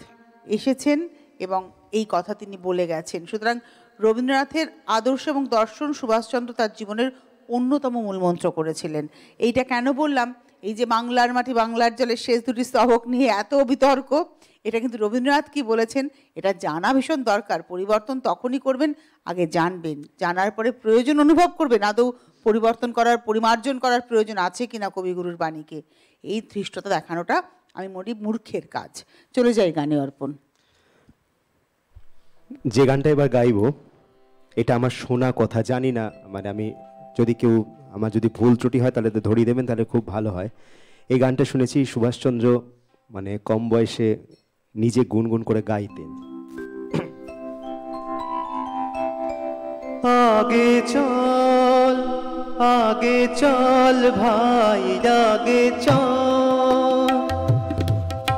এসেছেন এবং এই কথা তিনি বলে গেছেন। সুতরাং রবীন্দ্রনাথের আদর্শ এবং দর্শন সুভাষচন্দ্র তার জীবনের অন্যতম মূলমন্ত্র করেছিলেন। এইটা কেন বললাম, এই যে বাংলার মাটি বাংলার জলের শেষ 2টি স্তবক নিয়ে এত বিতর্ক, এটা কিন্তু রবীন্দ্রনাথ কি বলেছেন এটা জানা ভীষণ দরকার। পরিবর্তন তখনই করবেন আগে জানবেন, জানার পরে প্রয়োজন অনুভব করবেন আদৌ পরিবর্তন করার পরিমার্জন করার প্রয়োজন আছে কিনা কবিগুরুর বাণীকে। এই ধৃষ্টতা দেখানোটা আমি মনে মূর্খের কাজ। চলে যাই গানে অর্পণ। যে গানটা এবার গাইবো এটা আমার শোনা কথা, জানি না, মানে আমি যদি কেউ আমার যদি ভুল ত্রুটি হয় তাহলে তো ধরিয়ে দেবেন, তাহলে খুব ভালো হয়। এই গানটা শুনেছি সুভাষচন্দ্র মানে কম বয়সে নিজে গুনগুন করে গাইতেন। আগে চল ভাই আগে চল,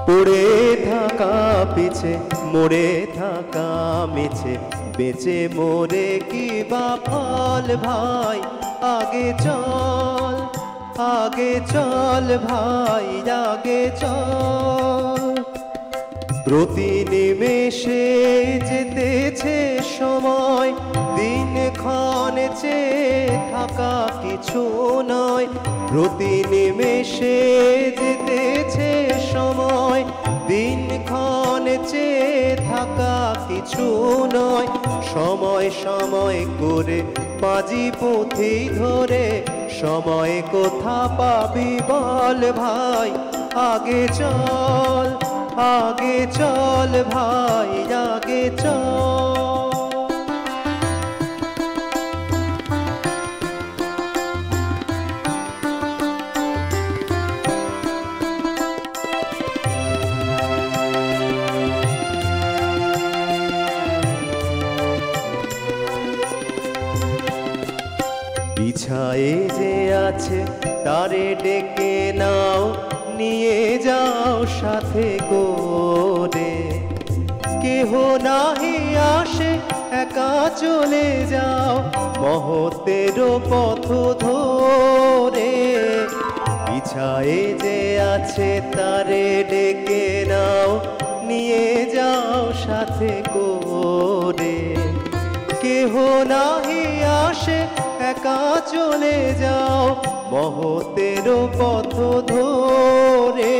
পড়ে থাকা পিছে মরে থাকা মিছে, বেঁচে মোরে কি বা ফল ভাই, আগে চল ভাই আগে চল। প্রতি নিমেষে যেতেছে সময়, দিনক্ষণ চেয়ে থাকা কিছু নয়। প্রতি নিমেষে যেতেছে সময়, দিনক্ষণ চেয়ে থাকা কিছু নয়। সময় সময় করে পাজি পুঁথি ধরে, সময় কোথা পাবি বল ভাই, আগে চল ভাই আগে চল। বিছায়ে যে আছে তারে ডেকে নাও, নিয়ে যাও সাথে করে। কেহ নাহি আসে একা চলে যাও, মহতের পথ ধরে। বিছায়ে যে আছে তারে ডেকে নাও, নিয়ে যাও সাথে করে। কেহ নাহি আসে একা চলে যাও মহতের পথ ধরে,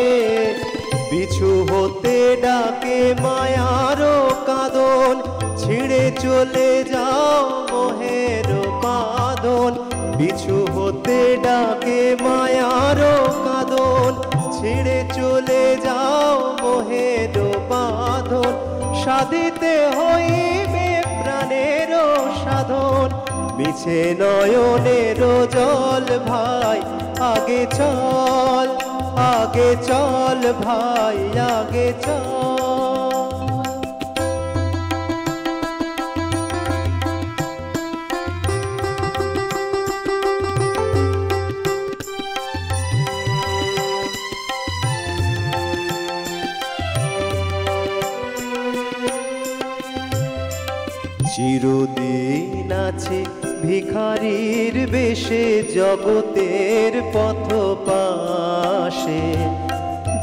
পিছু হতে ডাকে মায়ারও কাঁদন, ছিঁড়ে চলে যাও মোহের বাঁধন। পিছু হতে ডাকে মায়ারও কাঁদন, ছিঁড়ে চলে যাও মোহের বাঁধন। সাধিতে হইবে প্রাণেরও সাধন, মিছে নয়নেরও জল ভাই আগে চল, আগে চল ভাই আগে চল। চিরদিন আছে ভিখারির বেশে জগতের পথ পাশে,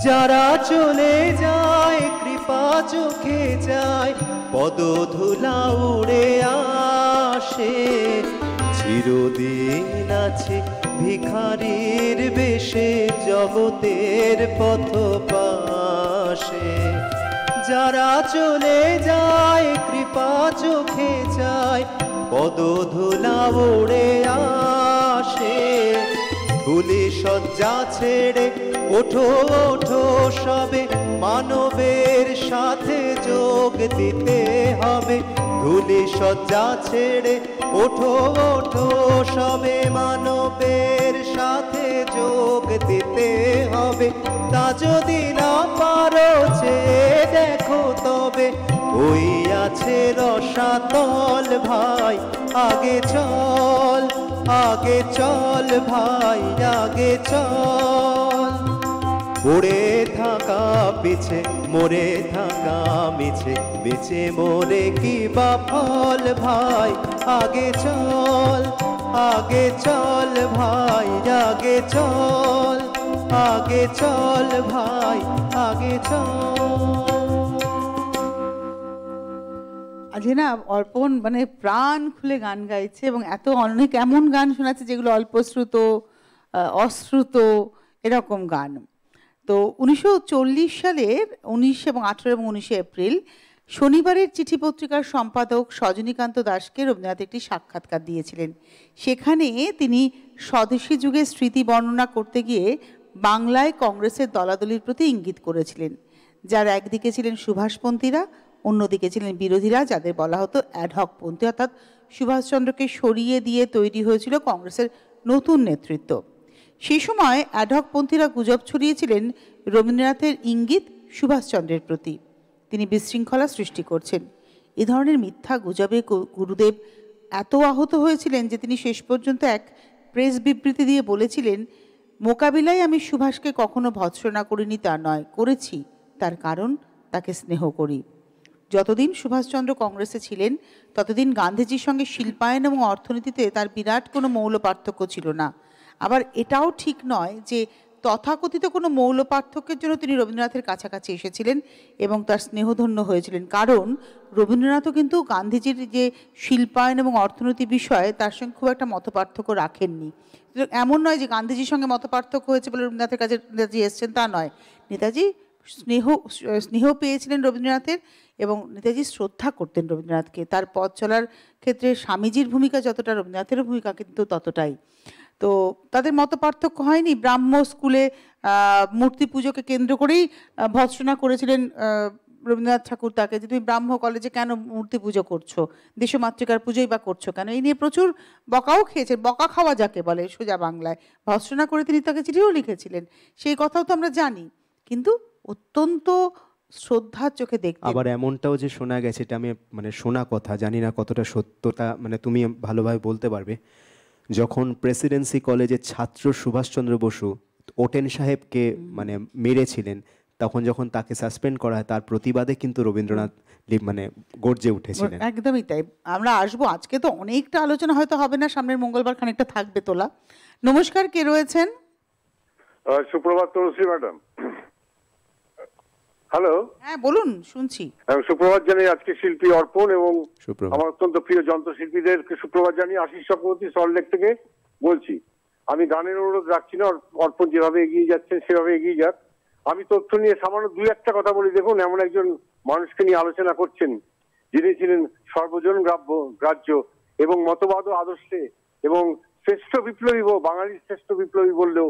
যারা চলে যায় কৃপা চোখে যায় পদধূলা উড়ে আসে। চিরদিন আছে ভিখারির বেশে জগতের পথ পাশে, যারা চলে যায় কৃপা চোখে যায় পদধূলা উড়ে আসে। ধুলি শয্যা ছেড়ে ওঠো ওঠো সবে, মানবের সাথে যোগ দিতে হবে। ধুলি শয্যা ছেড়ে ওঠো ওঠো সবে, মানবের সাথে যোগ দিতে হবে। তা যদি না পারো চেয়ে দেখো তবে, ওই আছে রসাতল ভাই আগে চল, আগে চল ভাই আগে চল। পড়ে থাকা পিছে মরে থাকা মিছে, মিছে মরে কি বা ফল ভাই আগে চল, আগে চল ভাই আগে চল, আগে চল ভাই আগে চল। আজকে না অর্পণ মানে প্রাণ খুলে গান গাইছে, এবং এত অনেক এমন গান শোনাচ্ছে যেগুলো অল্পশ্রুত অশ্রুত এরকম গান। তো 1940 সালের 19 এবং 18 এবং 19 এপ্রিল শনিবারের চিঠি পত্রিকার সম্পাদক সজনীকান্ত দাসকে রবীন্দ্রনাথ একটি সাক্ষাৎকার দিয়েছিলেন। সেখানে তিনি স্বদেশী যুগের স্মৃতি বর্ণনা করতে গিয়ে বাংলায় কংগ্রেসের দলাদলির প্রতি ইঙ্গিত করেছিলেন, যার একদিকে ছিলেন সুভাষপন্থীরা, অন্যদিকে ছিলেন বিরোধীরা, যাদের বলা হতো অ্যাডহকপন্থী, অর্থাৎ সুভাষচন্দ্রকে সরিয়ে দিয়ে তৈরি হয়েছিল কংগ্রেসের নতুন নেতৃত্ব। সেই সময় অ্যাডহকপন্থীরা গুজব ছড়িয়েছিলেন রবীন্দ্রনাথের ইঙ্গিত সুভাষচন্দ্রের প্রতি, তিনি বিশৃঙ্খলা সৃষ্টি করছেন। এ ধরনের মিথ্যা গুজবে গুরুদেব এত আহত হয়েছিলেন যে তিনি শেষ পর্যন্ত এক প্রেস বিবৃতি দিয়ে বলেছিলেন, মোকাবিলায় আমি সুভাষকে কখনো ভৎসনা করিনি তা নয়, করেছি তার কারণ তাকে স্নেহ করি। যতদিন সুভাষচন্দ্র কংগ্রেসে ছিলেন ততদিন গান্ধীজির সঙ্গে শিল্পায়ন এবং অর্থনীতিতে তার বিরাট কোনো মৌল পার্থক্য ছিল না। আবার এটাও ঠিক নয় যে তথাকথিত কোনো মৌল পার্থক্যের জন্য তিনি রবীন্দ্রনাথের কাছাকাছি এসেছিলেন এবং তার স্নেহধন্য হয়েছিলেন, কারণ রবীন্দ্রনাথও কিন্তু গান্ধীজির যে শিল্পায়ন এবং অর্থনীতি বিষয়ে তার সঙ্গে খুব একটা মতপার্থক্য রাখেননি। এমন নয় যে গান্ধীজির সঙ্গে মতপার্থক্য হয়েছে বলে রবীন্দ্রনাথের কাছে নেতাজি এসছেন, তা নয়। নেতাজি স্নেহ পেয়েছিলেন রবীন্দ্রনাথের, এবং নেতাজি শ্রদ্ধা করতেন রবীন্দ্রনাথকে। তার পথ চলার ক্ষেত্রে স্বামীজির ভূমিকা যতটা, রবীন্দ্রনাথের ভূমিকা কিন্তু ততটাই। তো তাদের মত পার্থক্য হয়নি। ব্রাহ্ম স্কুলে মূর্তি পুজোকে কেন্দ্র করেই ভৎসনা করেছিলেন রবীন্দ্রনাথ ঠাকুর তাকে, যে তুমি ব্রাহ্ম কলেজে কেন মূর্তি পুজো করছো, দেশমাতৃকার পুজোই বা করছো কেন। এই নিয়ে প্রচুর বকাও খেয়েছেন, বকা খাওয়া যাকে বলে সোজা বাংলায়। ভৎসনা করে তিনি তাকে চিঠিও লিখেছিলেন, সেই কথাও তো আমরা জানি, কিন্তু অত্যন্ত শ্রদ্ধার চোখে দেখতে। আবার এমনটাও যে শোনা গেছে, এটা আমি মানে শোনা কথা, জানি না কতটা সত্যতা মানে তুমি ভালোভাবে বলতে পারবে। যখন প্রেসিডেন্সি কলেজের ছাত্র সুভাষচন্দ্র বসু ওটেন সাহেবকে মানে মেরেছিলেন, তখন যখন তাকে সাসপেন্ড করা হয় তার প্রতিবাদে কিন্তু রবীন্দ্রনাথ মানে গর্জে উঠেছিলেন। একদমই তাই। আমরা আসবো, আজকে তো অনেকটা আলোচনা হয়তো হবে না, সামনের মঙ্গলবার খানিকটা থাকবে তোলা। নমস্কার, কে রয়েছেন? সুপ্রভাত তুলসী ম্যাডাম। হ্যালো, হ্যাঁ বলুন, শুনছি। সুপ্রভাত জানাই আজকে শিল্পী অর্পণ এবং আমার অত্যন্ত প্রিয় যন্ত্রশিল্পীদেরকে সুপ্রভাত জানিয়ে আশিস চক্রবর্তী সল্টলেক থেকে বলছি। আমি গানের অনুরোধ রাখছি না, অর্পণ যেভাবে এগিয়ে যাচ্ছেন সেভাবে এগিয়ে যাক। আমি তথ্য নিয়ে সামান্য দুই একটা কথা বলি। দেখুন, এমন একজন মানুষকে নিয়ে আলোচনা করছেন যিনি ছিলেন সর্বজন গ্রাহ্য এবং মতবাদ ও আদর্শে এবং শ্রেষ্ঠ বিপ্লবী, বাঙালির শ্রেষ্ঠ বিপ্লবী বললেও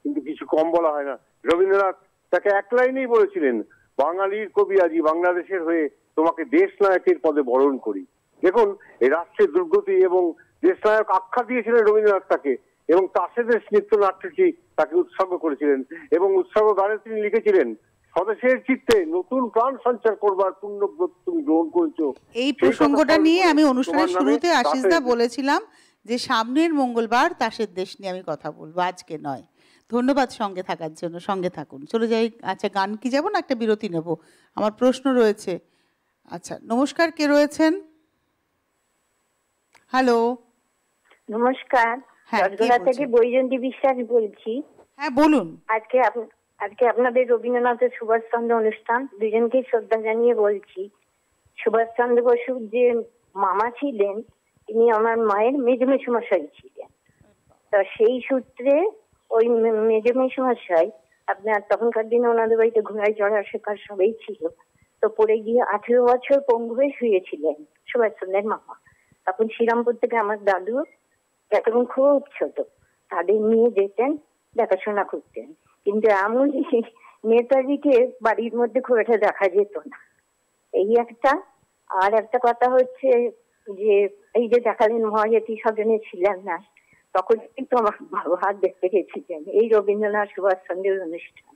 কিন্তু কিছু কম বলা হয় না। রবীন্দ্রনাথ তাকে এক লাইনেই বলেছিলেন, বাঙালির কবি আজি বাংলাদেশের হয়ে তোমাকে দেশ নায়কের পদে বরণ করি। দেখুন, এই রাষ্ট্রের দুর্গতি এবং দেশ নায়ক আখ্যা দিয়েছিলেন রবীন্দ্রনাথ তাকে, এবং তাসেদের নৃত্যনাট্যটি তাকে উৎসর্গ করেছিলেন এবং উৎসর্গ গানে তিনি লিখেছিলেন, স্বদেশের চিত্তে নতুন প্রাণ সঞ্চার করবার পূর্ণব্রত তুমি গ্রহণ করেছো। এই প্রসঙ্গটা নিয়ে আমি অনুষ্ঠানের শুরুতে আশিসদা বলেছিলাম যে সামনের মঙ্গলবার তাসের দেশ নিয়ে আমি কথা বলবো, আজকে নয়। ধন্যবাদ সঙ্গে থাকার জন্য, সঙ্গে থাকুন। চলে যাই। আচ্ছা, গান কি যাব না একটা বিরতি নেব? আমার প্রশ্ন রয়েছে। আচ্ছা, নমস্কার, কে রয়েছেন? হ্যালো, নমস্কার, থেকে বৈজন্তী বিশ্বাস বলছি। হ্যাঁ বলুন। আজকে আপনাদের রবীন্দ্রনাথের সুভাষচন্দ্র অনুষ্ঠান, দুজনকেই শ্রদ্ধা জানিয়ে বলছি। সুভাষচন্দ্র বসুর যে মামা ছিলেন তিনি আমার মায়ের মেজমেশমশাই ছিলেন। তো সেই সূত্রে ওই মেজমেশমশাই আপনার তখনকার দিনে ওনাদের বাড়িতে ঘোড়ায় চড়া শেখার সবাই ছিল। তো পড়ে গিয়ে 18 বছর পঙ্গু হয়ে শুয়েছিলেন সুভাষচন্দ্রের মামা। তখন শ্রীরামপুর থেকে আমার দাদু তখন খুব ছোট, তাদের নিয়ে যেতেন, দেখাশোনা করতেন। কিন্তু এমন নেতাজিকে বাড়ির মধ্যে খুব একটা দেখা যেত না, এই একটা। আর একটা কথা হচ্ছে যে এই যে দেখালেন মহাজাতি সদনে ছিলেন না, তখন কিন্তু আমার বাবা দেখতে গেছিলেন এই রবীন্দ্রনাথ সুভাষচন্দ্রের অনুষ্ঠান।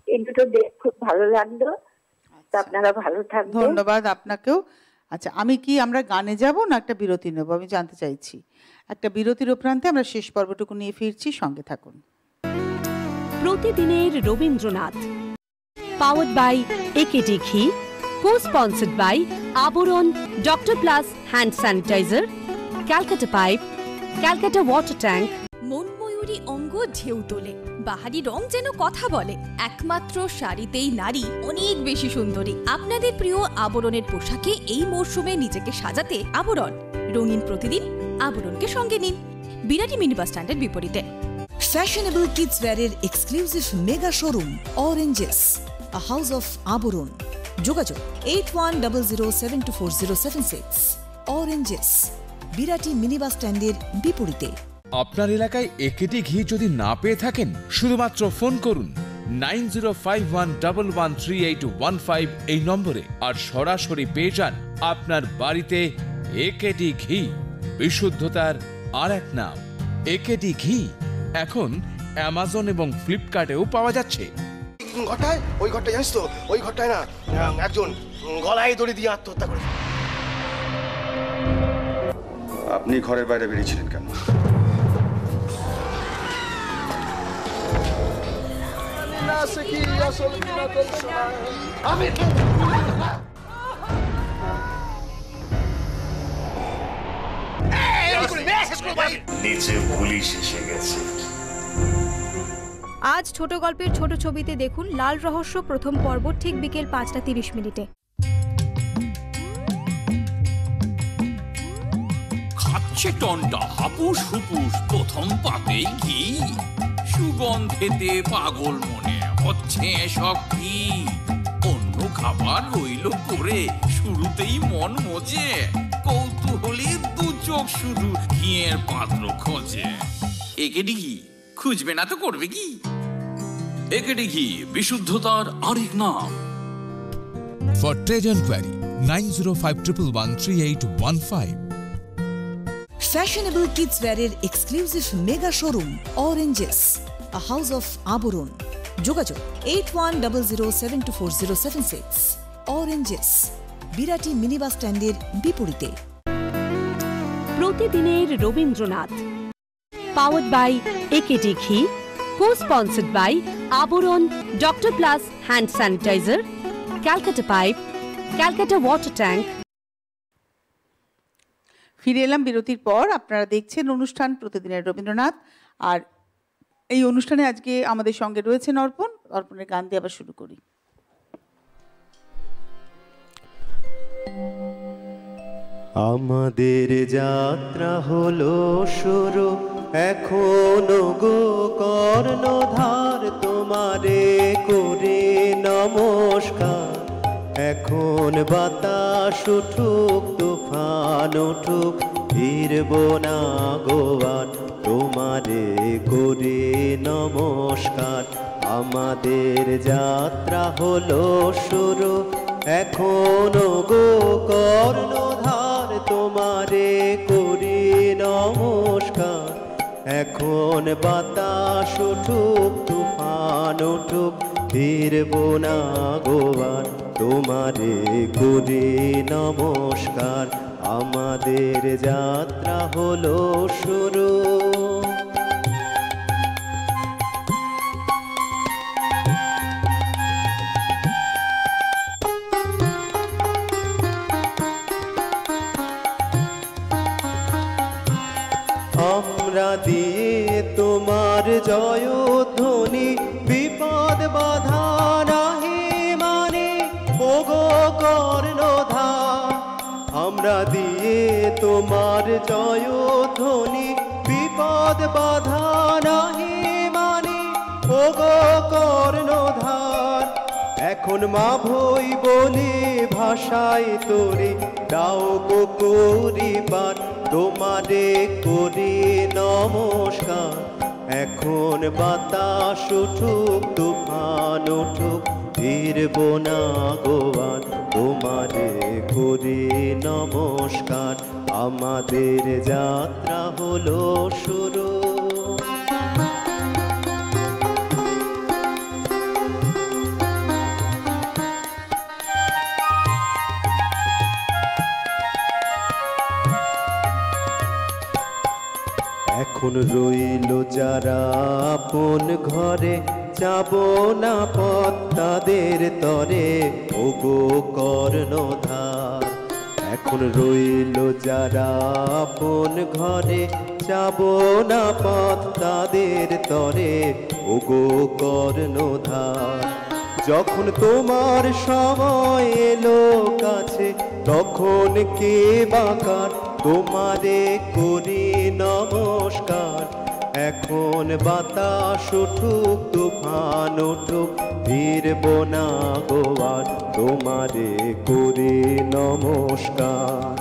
এই দুটো দেখে খুব ভালো লাগলো। আপনারা ভালো থাকবেন। ধন্যবাদ আপনাকেও। আচ্ছা, আমরা গানে যাব না একটা বিরতি নেব? আমি জানতে চাইছি। একটা বিরতির উপরান্তে আমরা শেষ পর্বটুকু নিয়ে ফিরছি, সঙ্গে থাকুন। প্রতিদিনের রবীন্দ্রনাথ, পাওয়ার্ড বাই একেডি ঘি, co-sponsored by Abaran, doctor plus hand sanitiser, Calcutta pipe, Calcutta water tank. মনময়ূরী অঙ্গ ঢেউ তোলে, বাহারি রং যেন কথা বলে। একমাত্র শাড়িতেই নারী অনেক বেশি সুন্দরী। আপনাদের প্রিয় আবরণের পোশাকে এই মরশুমে নিজেকে সাজাতে আবরণ। রঙিন প্রতিদিন আবরণকে সঙ্গে নিন, বিরাটি মিনি বাস স্ট্যান্ডের বিপরীতে। ফ্যাশনেবল কিডস ওয়্যারের exclusive mega showroom Oranges, a house of Abaran. যোগাযোগ 8100724076। অরেঞ্জেস, বিরাটি মিনি বাস স্ট্যান্ডের বিপরীতে। আপনার এলাকায় একেডি ঘি যদি না পেয়ে থাকেন, শুধুমাত্র ফোন করুন 9051113815 এই নম্বরে, আর সরাসরি পেয়ে যান আপনার বাড়িতে একেডি ঘি। বিশুদ্ধতার আর এক নাম একেডি ঘি। এখন অ্যামাজন এবং ফ্লিপকার্টেও পাওয়া যাচ্ছে। ঘরটায়, ওই ঘরটায় জানিস তো, ওই ঘরটায় না একজন গলায় দড়ি দিয়ে আত্মহত্যা করেছে। আপনি ঘরের বাইরে বেরিয়েছিলেন কেন? নিচে পুলিশ এসে গেছে। আজ ছোট গল্পের ছোট ছবিতে দেখুন লাল রহস্য প্রথম পর্ব ঠিক বিকেল 5:30 খাচ্ছে টনটা হাপুস হুপুস, প্রথম পাতেই ঘি, সুগন্ধেতে পাগল মনে হচ্ছে সব ঘি। অন্য খাবার রইল করে, শুরুতেই মন মজে, কৌতূহলী দু চোখ শুধু ঘিয়ের পাত্র খোঁজে। একেডি ঘি খুঁজবে না তো করবে কি? একেডি ঘি, বিশুদ্ধতার আরেক নাম। For trade enquiry 9051113815। Fashionable kids ওয়্যারের exclusive mega showroom Oranges, a house of Abaran. যোগাযোগ 8100724076। অরেঞ্জেস, বিরাটি মিনি বাস স্ট্যান্ডের বিপরীতে। প্রতিদিনের রবীন্দ্রনাথ, পাওয়ার্ড বাই একেডি ঘি, co-sponsored by Abaran, doctor plus hand sanitiser, Calcutta pipe, Calcutta water tank. ফিরে এলাম বিরতির পর। আপনারা দেখছেন অনুষ্ঠান প্রতিদিনের রবীন্দ্রনাথ। আর এই অনুষ্ঠানে আজকে আমাদের সঙ্গে রয়েছেন অর্পণ। অর্পণের গান দিয়ে আবার শুরু করি। আমাদের যাত্রা হলো শুরু, এখনো গো কর্ণধার, তোমারে করে নমস্কার। এখন বাতাস উঠুক, তুফান উঠুক, ফিরব না গোয়ার, তোমারে করে নমস্কার। আমাদের যাত্রা হলো শুরু, এখনো গো কর্ণধার, তোমারে করি নমস্কার। এখন বাতাস উঠুক, তুফান উঠুক, ফিরব না গোয়ার, তোমারে করি নমস্কার। আমাদের যাত্রা হলো শুরু। আমরা দিয়ে তোমার জয়ধ্বনি, বিপদ বাধা নাহি মানে ওগো কর্ণধার। আমরা দিয়ে তোমার জয়ধ্বনি, বিপদ বাধা নাহি মানে ওগো কর্ণধার। এখন মা ভই বলি ভাষায় তোরে, দাও গো করিবার, তোমারে করি নমস্কার। এখন বাতাস উঠুক, তুফান উঠুক, ফিরব না গোয়ার, তোমারে করি নমস্কার। আমাদের যাত্রা হলো শুরু। এখন রইল যারা আপন ঘরে, যাব না পথ তাদের তরে ওগো কর্ণধার। এখন রইল যারা আপন ঘরে, যাব না পথ তাদের তরে ওগো কর্ণধার। যখন তোমার সময় এলো কাছে, তখন কে বাকার, তোমারে করি নমস্কার। এখন বাতাস উঠুক, তুফান উঠুক, ফিরব না গোয়ার, তোমারে করি নমস্কার।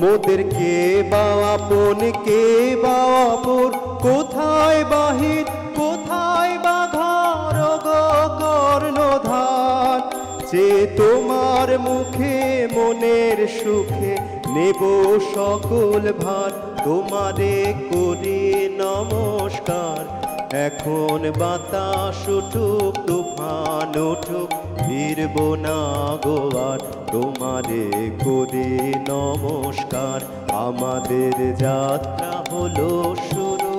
মোদের কে বা আপন, কে বা অপর, কোথায় বাহির, কোথায় বা ঘর গো কর্ণধার। যে তোমার মুখে মনের সুখে নেব সকল ভার, তোমারে করি নমস্কার। এখন বাতাস উঠুক, তুফান উঠুক, ফিরব না গোয়ার, তোমারে করি নমস্কার। আমাদের যাত্রা হলো শুরু।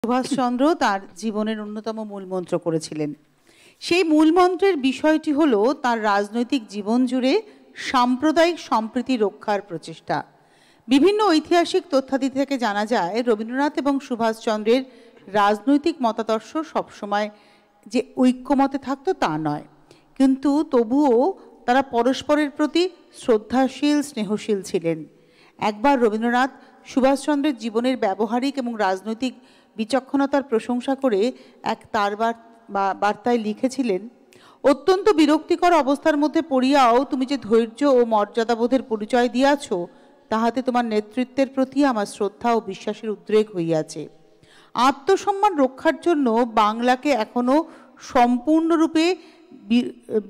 সুভাষচন্দ্র তার জীবনের অন্যতম মূলমন্ত্র করেছিলেন। সেই মূলমন্ত্রের বিষয়টি হলো তার রাজনৈতিক জীবন জুড়ে সাম্প্রদায়িক সম্প্রীতি রক্ষার প্রচেষ্টা। বিভিন্ন ঐতিহাসিক তথ্যাদি থেকে জানা যায় রবীন্দ্রনাথ এবং সুভাষচন্দ্রের রাজনৈতিক মতাদর্শ সবসময় যে ঐক্যমতে থাকতো তা নয়, কিন্তু তবুও তারা পরস্পরের প্রতি শ্রদ্ধাশীল স্নেহশীল ছিলেন। একবার রবীন্দ্রনাথ সুভাষচন্দ্রের জীবনের ব্যবহারিক এবং রাজনৈতিক বিচক্ষণতার প্রশংসা করে এক তার বার্তায় লিখেছিলেন, অত্যন্ত বিরক্তিকর অবস্থার মধ্যে পড়িয়াও তুমি যে ধৈর্য ও মর্যাদাবোধের পরিচয় দিয়াছ, তাহাতে তোমার নেতৃত্বের প্রতি আমার শ্রদ্ধা ও বিশ্বাসের উদ্রেক হইয়াছে। আত্মসম্মান রক্ষার জন্য বাংলাকে এখনও সম্পূর্ণরূপে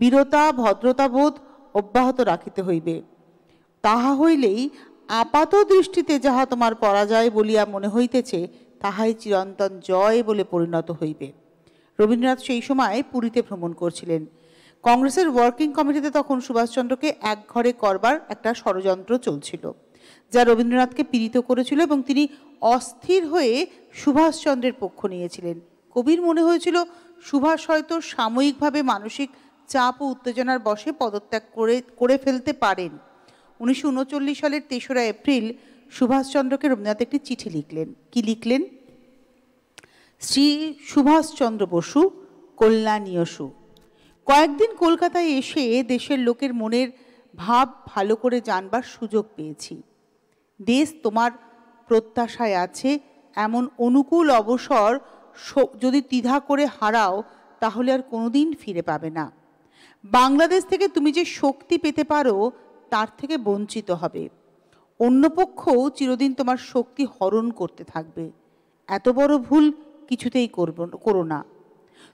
বীরতা ভদ্রতাবোধ অব্যাহত রাখিতে হইবে। তাহা হইলেই আপাত দৃষ্টিতে যাহা তোমার পরাজয় বলিয়া মনে হইতেছে, তাহাই চিরন্তন জয় বলে পরিণত হইবে। রবীন্দ্রনাথ সেই সময় পুরীতে ভ্রমণ করছিলেন। কংগ্রেসের ওয়ার্কিং কমিটিতে তখন সুভাষচন্দ্রকে একঘরে করবার একটা ষড়যন্ত্র চলছিল, যা রবীন্দ্রনাথকে পীড়িত করেছিল এবং তিনি অস্থির হয়ে সুভাষচন্দ্রের পক্ষ নিয়েছিলেন। কবির মনে হয়েছিল সুভাষ হয়তো সাময়িকভাবে মানসিক চাপ ও উত্তেজনার বশে পদত্যাগ করে ফেলতে পারেন। 1939 সালের 3রা এপ্রিল সুভাষচন্দ্রকে রবীন্দ্রনাথ একটি চিঠি লিখলেন। কি লিখলেন? শ্রী সুভাষচন্দ্র বসু, কল্যাণীয়সু। কয়েকদিন কলকাতায় এসে দেশের লোকের মনের ভাব ভালো করে জানবার সুযোগ পেয়েছি। দেশ তোমার প্রত্যাশায় আছে, এমন অনুকূল অবসর যদি দ্বিধা করে হারাও তাহলে আর কোনোদিন ফিরে পাবে না। বাংলাদেশ থেকে তুমি যে শক্তি পেতে পারো তার থেকে বঞ্চিত হবে। অন্য পক্ষও চিরদিন তোমার শক্তি হরণ করতে থাকবে। এত বড় ভুল কিছুতেই করো না।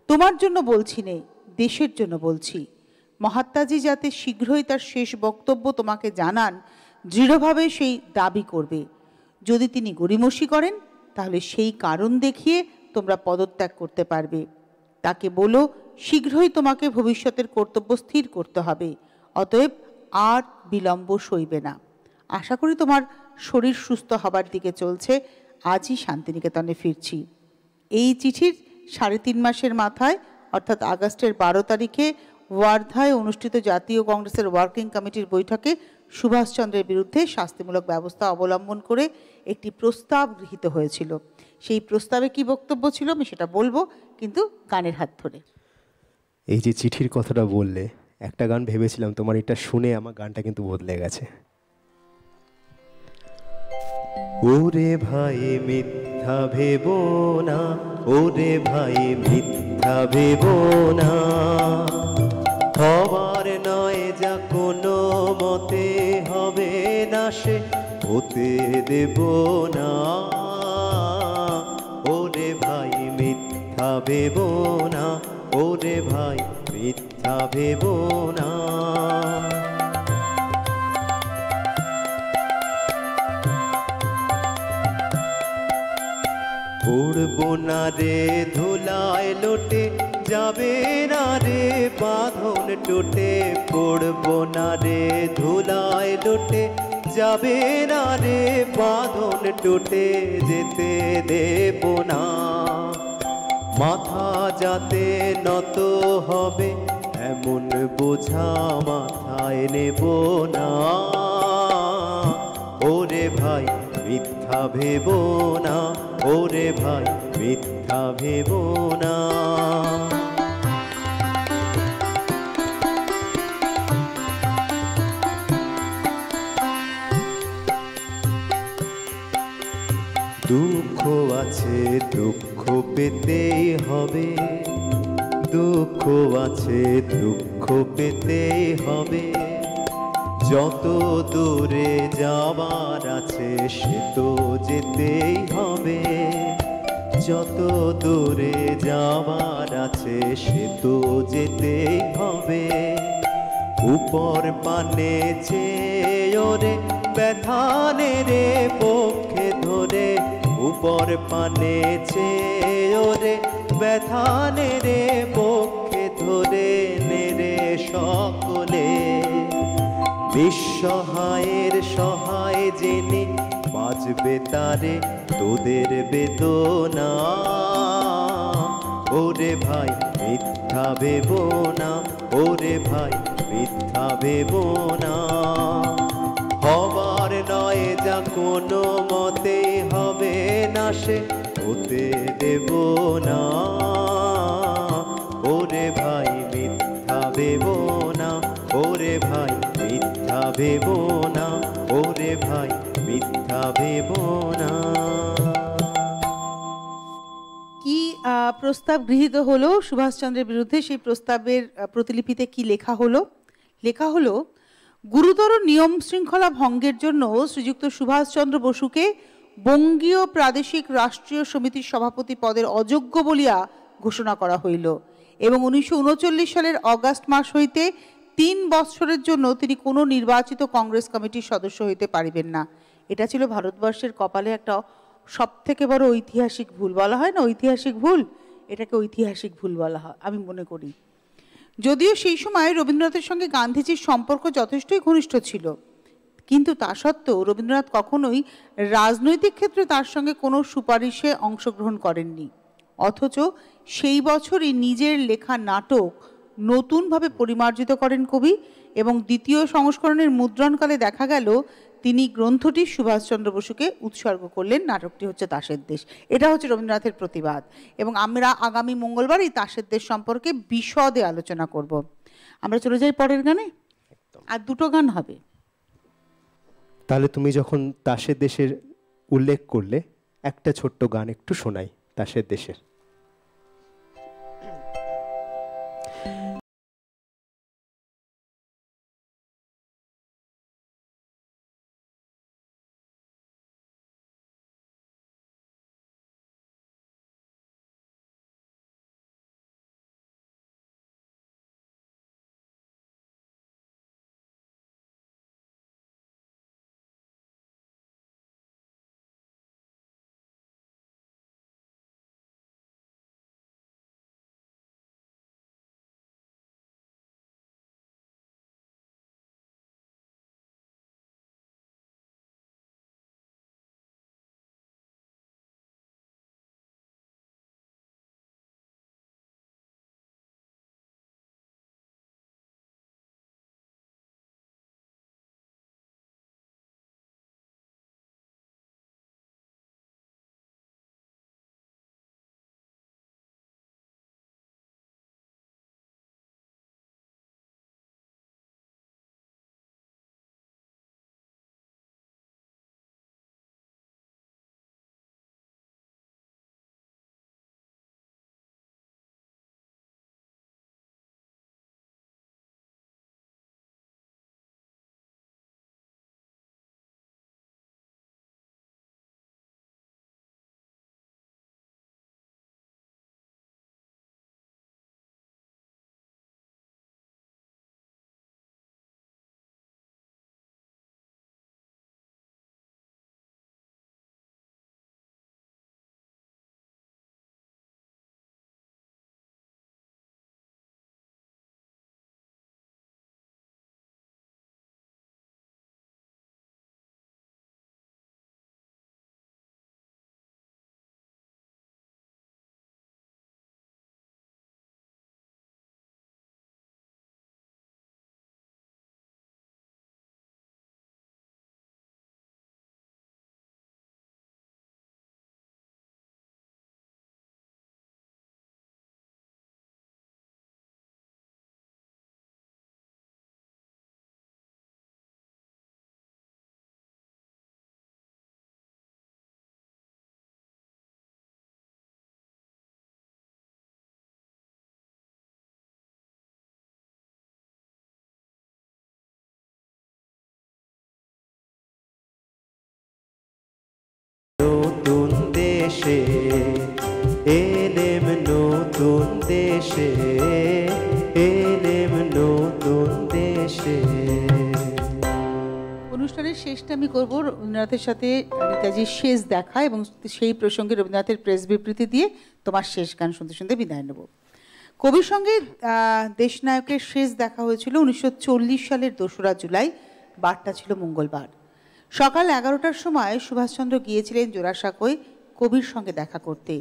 তোমার জন্য বলছি নে, দেশের জন্য বলছি। মহাত্মাজি যাতে শীঘ্রই তার শেষ বক্তব্য তোমাকে জানান, দৃঢ়ভাবে সেই দাবি করবে। যদি তিনি গড়িমসি করেন তাহলে সেই কারণ দেখিয়ে তোমরা পদত্যাগ করতে পারবে। তাকে বলো শীঘ্রই তোমাকে ভবিষ্যতের কর্তব্য স্থির করতে হবে, অতএব আর বিলম্ব সইবে না। আশা করি তোমার শরীর সুস্থ হবার দিকে চলছে। আজই শান্তিনিকেতনে ফিরছি। এই চিঠির 3.5 মাসের মাথায় অর্থাৎ আগস্টের 12 তারিখে ওয়ার্ধায় অনুষ্ঠিত জাতীয় কংগ্রেসের ওয়ার্কিং কমিটির বৈঠকে সুভাষচন্দ্রের বিরুদ্ধে শাস্তিমূলক ব্যবস্থা অবলম্বন করে একটি প্রস্তাব গৃহীত হয়েছিল। সেই প্রস্তাবে কি বক্তব্য ছিল আমি সেটা বলবো, কিন্তু গানের হাত ধরে। এই যে চিঠির কথাটা বললে, একটা গান ভেবেছিলাম, তোমার এটা শুনে আমার গানটা কিন্তু বদলে গেছে। ওরে ভাই মিথ্যা ভেবো না, ওরে ভাই মিথ্যা ভেবো না, হবার নয় যা কোনো মতে হবে না সে হতে দেব না। ওরে ভাই মিথ্যা ভেবো না, ওরে ভাই মিথ্যা ভেবো না। পড়বো না রে ধুলায় লোটে, যাবে না রে বাঁধন টুটে। পড়বো না রে ধুলায় লোটে, যাবে না রে বাঁধন টুটে। যেতে দেব না, মাথা যাতে নত হবে এমন বোঝা মাথায় নেব না। ওরে ভাই মিথ্যা ভেবো না, ওরে ভাই মিথ্যা ভেবো না। দুঃখ আছে দুঃখ পেতেই হবে, দুঃখ আছে দুঃখ পেতেই হবে। যত দূরে যাবার আছে সে তো যেতেই হবে, যত দূরে যাবার আছে সে তো যেতেই হবে। উপর পানে চেয়ে রে ব্যথানে রে পক্ষে ধরে, উপর পানে চেয়ে রে ব্যথানে রে পক্ষে ধরে। নেরে সকলে নিঃসহায়ের সহায় জেনে, বাজবে তারে তোদের বেদনা, ওরে ভাই মিথ্যা ভেবো না, ওরে ভাই মিথ্যা ভেবো না। হবার নয় যা কোনো মতে হবে না, সে হতে দেব না, ওরে ভাই মিথ্যা ভেবো না, ওরে ভাই মিথ্যা ভেবো না, ওরে ভাই মিথ্যা ভেবো না। কি প্রস্তাব গৃহীত হলো সুভাষচন্দ্রের বিরুদ্ধে? সেই প্রস্তাবের প্রতিলিপিতে কি লেখা হলো? লেখা হলো, গুরুতর নিয়ম শৃঙ্খলা ভঙ্গের জন্য শ্রীযুক্ত সুভাষচন্দ্র বসুকে বঙ্গীয় প্রাদেশিক রাষ্ট্রীয় সমিতির সভাপতি পদের অযোগ্য বলিয়া ঘোষণা করা হইল এবং 1939 সালের অগাস্ট মাস হইতে 3 বৎসরের জন্য তিনি কোনো নির্বাচিত কংগ্রেস কমিটির সদস্য হইতে পারিবেন না। এটা ছিল ভারতবর্ষের কপালে একটা সবথেকে বড় ঐতিহাসিক ভুল। বলা হয় না ঐতিহাসিক ভুল, এটাকে ঐতিহাসিক ভুল বলা হয় আমি মনে করি। যদিও সেই সময় রবীন্দ্রনাথের সঙ্গে গান্ধীজির সম্পর্ক যথেষ্টই ঘনিষ্ঠ ছিল, কিন্তু তা সত্ত্বেও রবীন্দ্রনাথ কখনোই রাজনৈতিক ক্ষেত্রে তার সঙ্গে কোনো সুপারিশে অংশগ্রহণ করেননি। অথচ সেই বছরই নিজের লেখা নাটক নতুনভাবে পরিমার্জিত করেন কবি এবং দ্বিতীয় সংস্করণের মুদ্রণকালে দেখা গেল তিনি গ্রন্থটি সুভাষচন্দ্র বসুকে উৎসর্গ করলেন। নাটকটি হচ্ছে তাসের দেশ। এটা হচ্ছে রবীন্দ্রনাথের প্রতিবাদ এবং আমরা আগামী মঙ্গলবার এই তাসের দেশ সম্পর্কে বিশদে আলোচনা করব। আমরা চলে যাই পরের গানে, আর 2টো গান হবে। তাহলে তুমি যখন তাসের দেশের উল্লেখ করলে, একটা ছোট্ট গান একটু শোনাই তাসের দেশের। নতুন দেশে এলেম, নতুন দেশে এলেম, নতুন দেশে। অনুষ্ঠানের শেষটা আমি করব রবীন্দ্রনাথের সাথে নেতাজির শেষ দেখা এবং সেই প্রসঙ্গে রবীন্দ্রনাথের প্রেস বিবৃতি দিয়ে তোমার শেষ গান শুনতে শুনতে বিদায় নেব। কবির সঙ্গে দেশনায়কের শেষ দেখা হয়েছিল 1940 সালের 2রা জুলাই। বারটা ছিল মঙ্গলবার। সকাল 11টার সময় সুভাষচন্দ্র গিয়েছিলেন জোড়াসাঁকোয় কবির সঙ্গে দেখা করতে।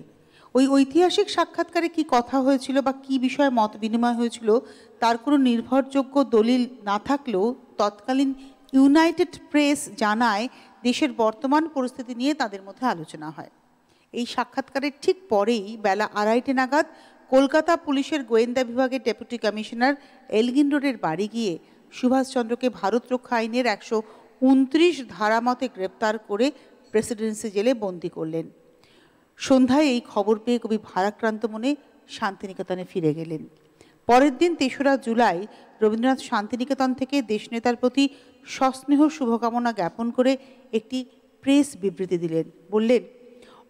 ওই ঐতিহাসিক সাক্ষাৎকারে কি কথা হয়েছিল বা কি বিষয়ে মত বিনিময় হয়েছিল তার কোনো নির্ভরযোগ্য দলিল না থাকলেও তৎকালীন ইউনাইটেড প্রেস জানায় দেশের বর্তমান পরিস্থিতি নিয়ে তাদের মধ্যে আলোচনা হয়। এই সাক্ষাৎকারের ঠিক পরেই বেলা 2:30 নাগাদ কলকাতা পুলিশের গোয়েন্দা বিভাগের ডেপুটি কমিশনার এলগিন রোডের বাড়ি গিয়ে সুভাষচন্দ্রকে ভারত রক্ষা আইনের 129 ধারা মতে গ্রেপ্তার করে প্রেসিডেন্সি জেলে বন্দী করলেন। সন্ধ্যায় এই খবর পেয়ে কবি ভারাক্রান্ত মনে শান্তিনিকেতনে ফিরে গেলেন। পরের দিন 3রা জুলাই রবীন্দ্রনাথ শান্তিনিকেতন থেকে দেশনেতার প্রতি সস্নেহ শুভকামনা জ্ঞাপন করে একটি প্রেস বিবৃতি দিলেন। বললেন,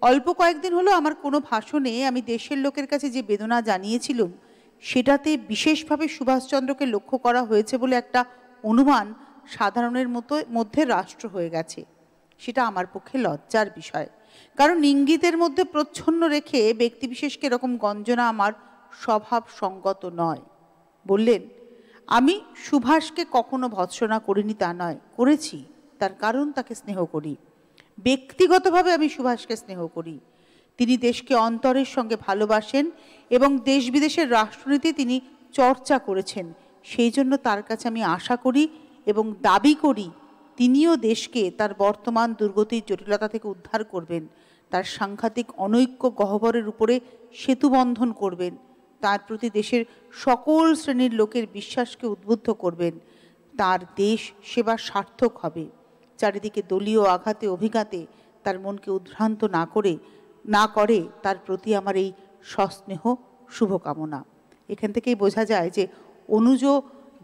অল্প কয়েকদিন হলো আমার কোনো ভাষণে আমি দেশের লোকের কাছে যে বেদনা জানিয়েছিলাম সেটাতে বিশেষভাবে সুভাষচন্দ্রকে লক্ষ্য করা হয়েছে বলে একটা অনুমান সাধারণের মধ্যে রাষ্ট্র হয়ে গেছে। সেটা আমার পক্ষে লজ্জার বিষয়, কারণ ইঙ্গিতের মধ্যে প্রচ্ছন্ন রেখে ব্যক্তিবিশেষকে এরকম গঞ্জনা আমার স্বভাব সঙ্গত নয়। বললেন, আমি সুভাষকে কখনো ভৎসনা করিনি তা নয়, করেছি, তার কারণ তাকে স্নেহ করি। ব্যক্তিগতভাবে আমি সুভাষকে স্নেহ করি। তিনি দেশকে অন্তরের সঙ্গে ভালোবাসেন এবং দেশ বিদেশের রাষ্ট্রনীতি তিনি চর্চা করেছেন। সেই জন্য তার কাছে আমি আশা করি এবং দাবি করি তিনিও দেশকে তার বর্তমান দুর্গতির জটিলতা থেকে উদ্ধার করবেন, তার সাংঘাতিক অনৈক্য গহ্বরের উপরে সেতুবন্ধন করবেন, তার প্রতি দেশের সকল শ্রেণীর লোকের বিশ্বাসকে উদ্বুদ্ধ করবেন, তার দেশ সেবা সার্থক হবে। চারিদিকে দলীয় আঘাতে অভিঘাতে তার মনকে উদ্ভ্রান্ত না করে তার প্রতি আমার এই সস্নেহ শুভকামনা। এখান থেকেই বোঝা যায় যে অনুজ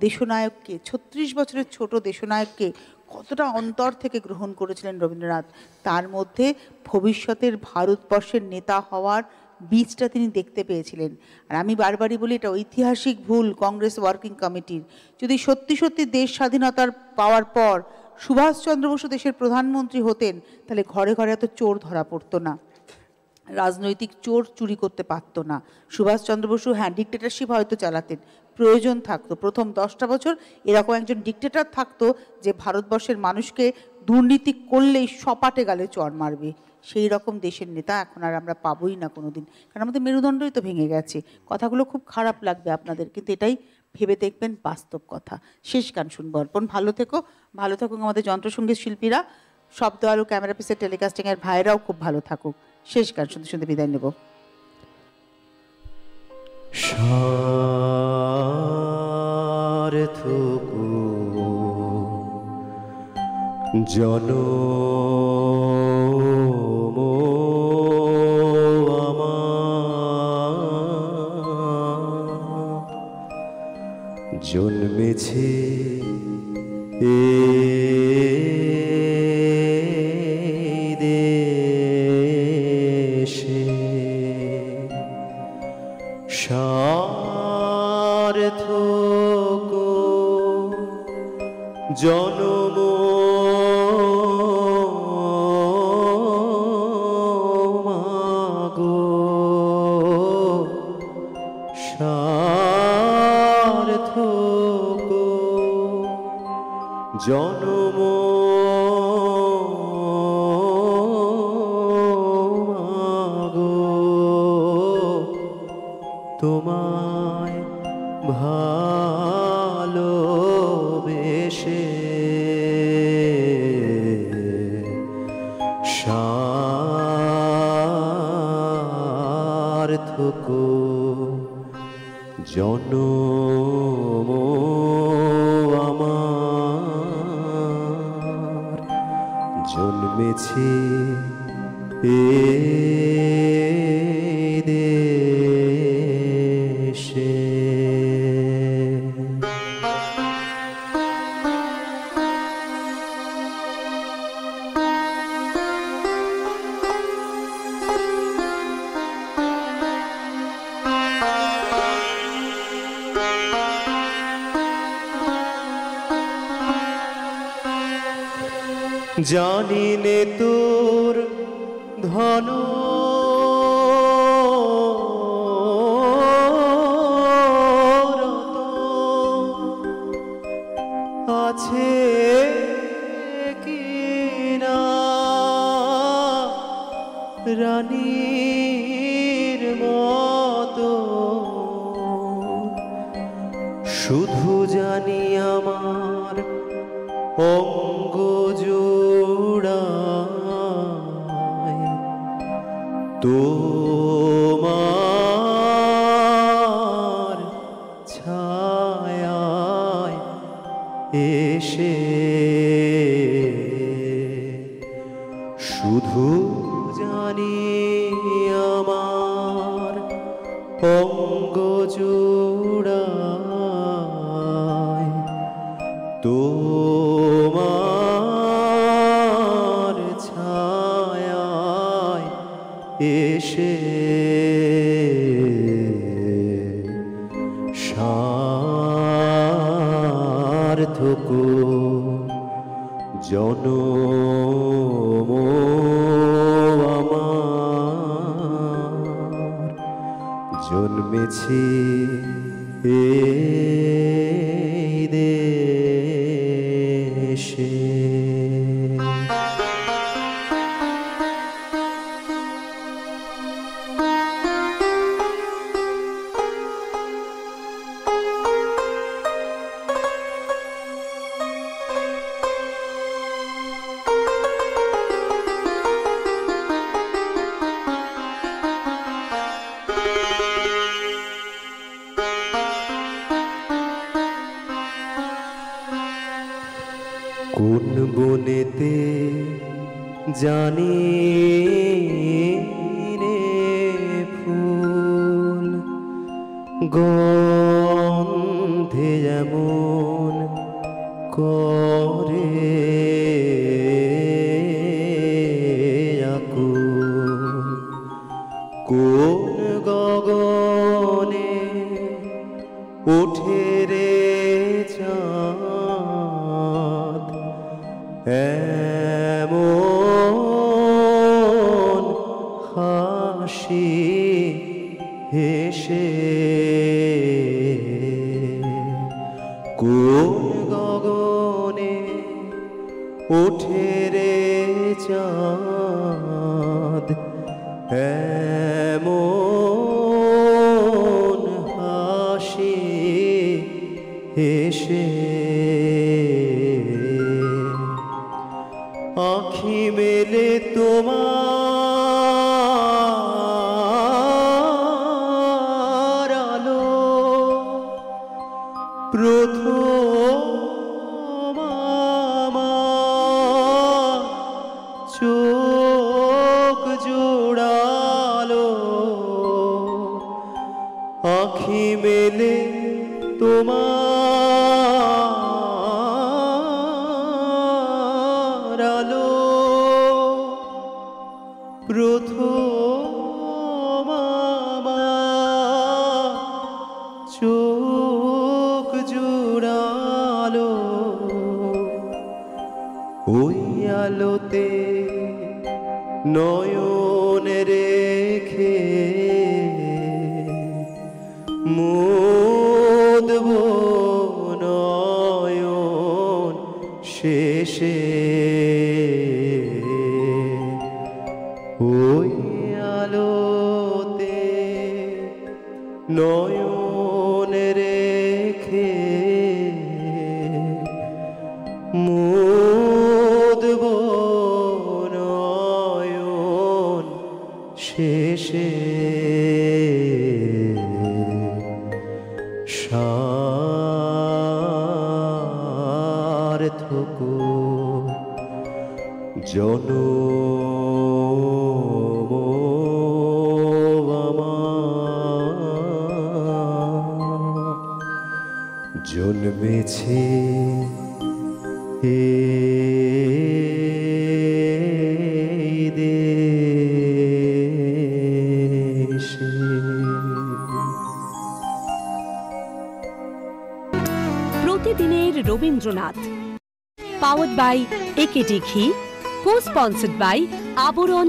দেশনায়ককে, 36 বছরের ছোট দেশনায়ককে কতটা অন্তর থেকে গ্রহণ করেছিলেন রবীন্দ্রনাথ। তার মধ্যে ভবিষ্যতের ভারতবর্ষের নেতা হওয়ার বীজটা তিনি দেখতে পেয়েছিলেন। আর আমি বারবারই বলি, এটা ঐতিহাসিক ভুল কংগ্রেস ওয়ার্কিং কমিটির। যদি সত্যি সত্যি দেশ স্বাধীনতার পাওয়ার পর সুভাষচন্দ্র বসু দেশের প্রধানমন্ত্রী হতেন, তাহলে ঘরে ঘরে এত চোর ধরা পড়তো না, রাজনৈতিক চোর চুরি করতে পারত না। সুভাষচন্দ্র বসু ডিক্টেটরশিপ হয়তো চালাতেন, প্রয়োজন থাকতো প্রথম 10টা বছর এরকম একজন ডিক্টেটর থাকতো যে ভারতবর্ষের মানুষকে দুর্নীতি করলেই সপাটে গালে চড় মারবে। সেই রকম দেশের নেতা এখন আর আমরা পাবোই না কোনোদিন, কারণ আমাদের মেরুদণ্ডই তো ভেঙে গেছে। কথাগুলো খুব খারাপ লাগবে আপনাদের, কিন্তু এটাই ভেবে দেখবেন বাস্তব কথা। শেষ গান শুনবো অর্পণ। ভালো থেকো, ভালো থাকুক আমাদের যন্ত্রসঙ্গীত শিল্পীরা, শব্দ আলো ক্যামেরা পিসের টেলিকাস্টিংয়ের ভাইরাও খুব ভালো থাকুক। শেষ গান শুনতে শুনতে বিদায় নেব। সার্থকু জনম আমার জন্মেছে দেশে, সার্থক জনম মাগো, সার্থক জনম মাগো, তোমায় ভালোবেসে সার্থক জনম আমার জন্মেছে দেশে। জানি নে তোর ধন আছে কিনা শুধু জানি আমার অঙ্গ জোড়ায় তোমার ছায়ায় এসে শুধু জানি আমার অঙ্গ জোড়ায় তোমার ছায়ায় এসে সার্থক জনম আমার জন্মেছি এই দেশে। কোন বনেতে জানি রে ফুল গন্ধে যেমন করে আকুল, কোন গগনে ওঠে রে চাঁদ এমন হাসি হেসে, কোন গগনে ওঠে রে চাঁদ এমন হাসি হেসে, আঁখি মেলে তোমার আলো প্রথম আমার চোখ জোড়ালো, আঁখি মেলে তোমার আলো প্রথম আমার চোখ জোড়ালো, ওই আলোতে নয়ন রেখে মুদব নয়ন শেষে, ওই আলোতে নয়ন রেখে মুদব নয়ন শেষে, সার্থক জনম আমার জন্মেছে এই দেশে। প্রতিদিনের রবীন্দ্রনাথ পাওয়ার্ড বাই একেডি ঘি, কো স্পন্সর্ড বাই আবরণ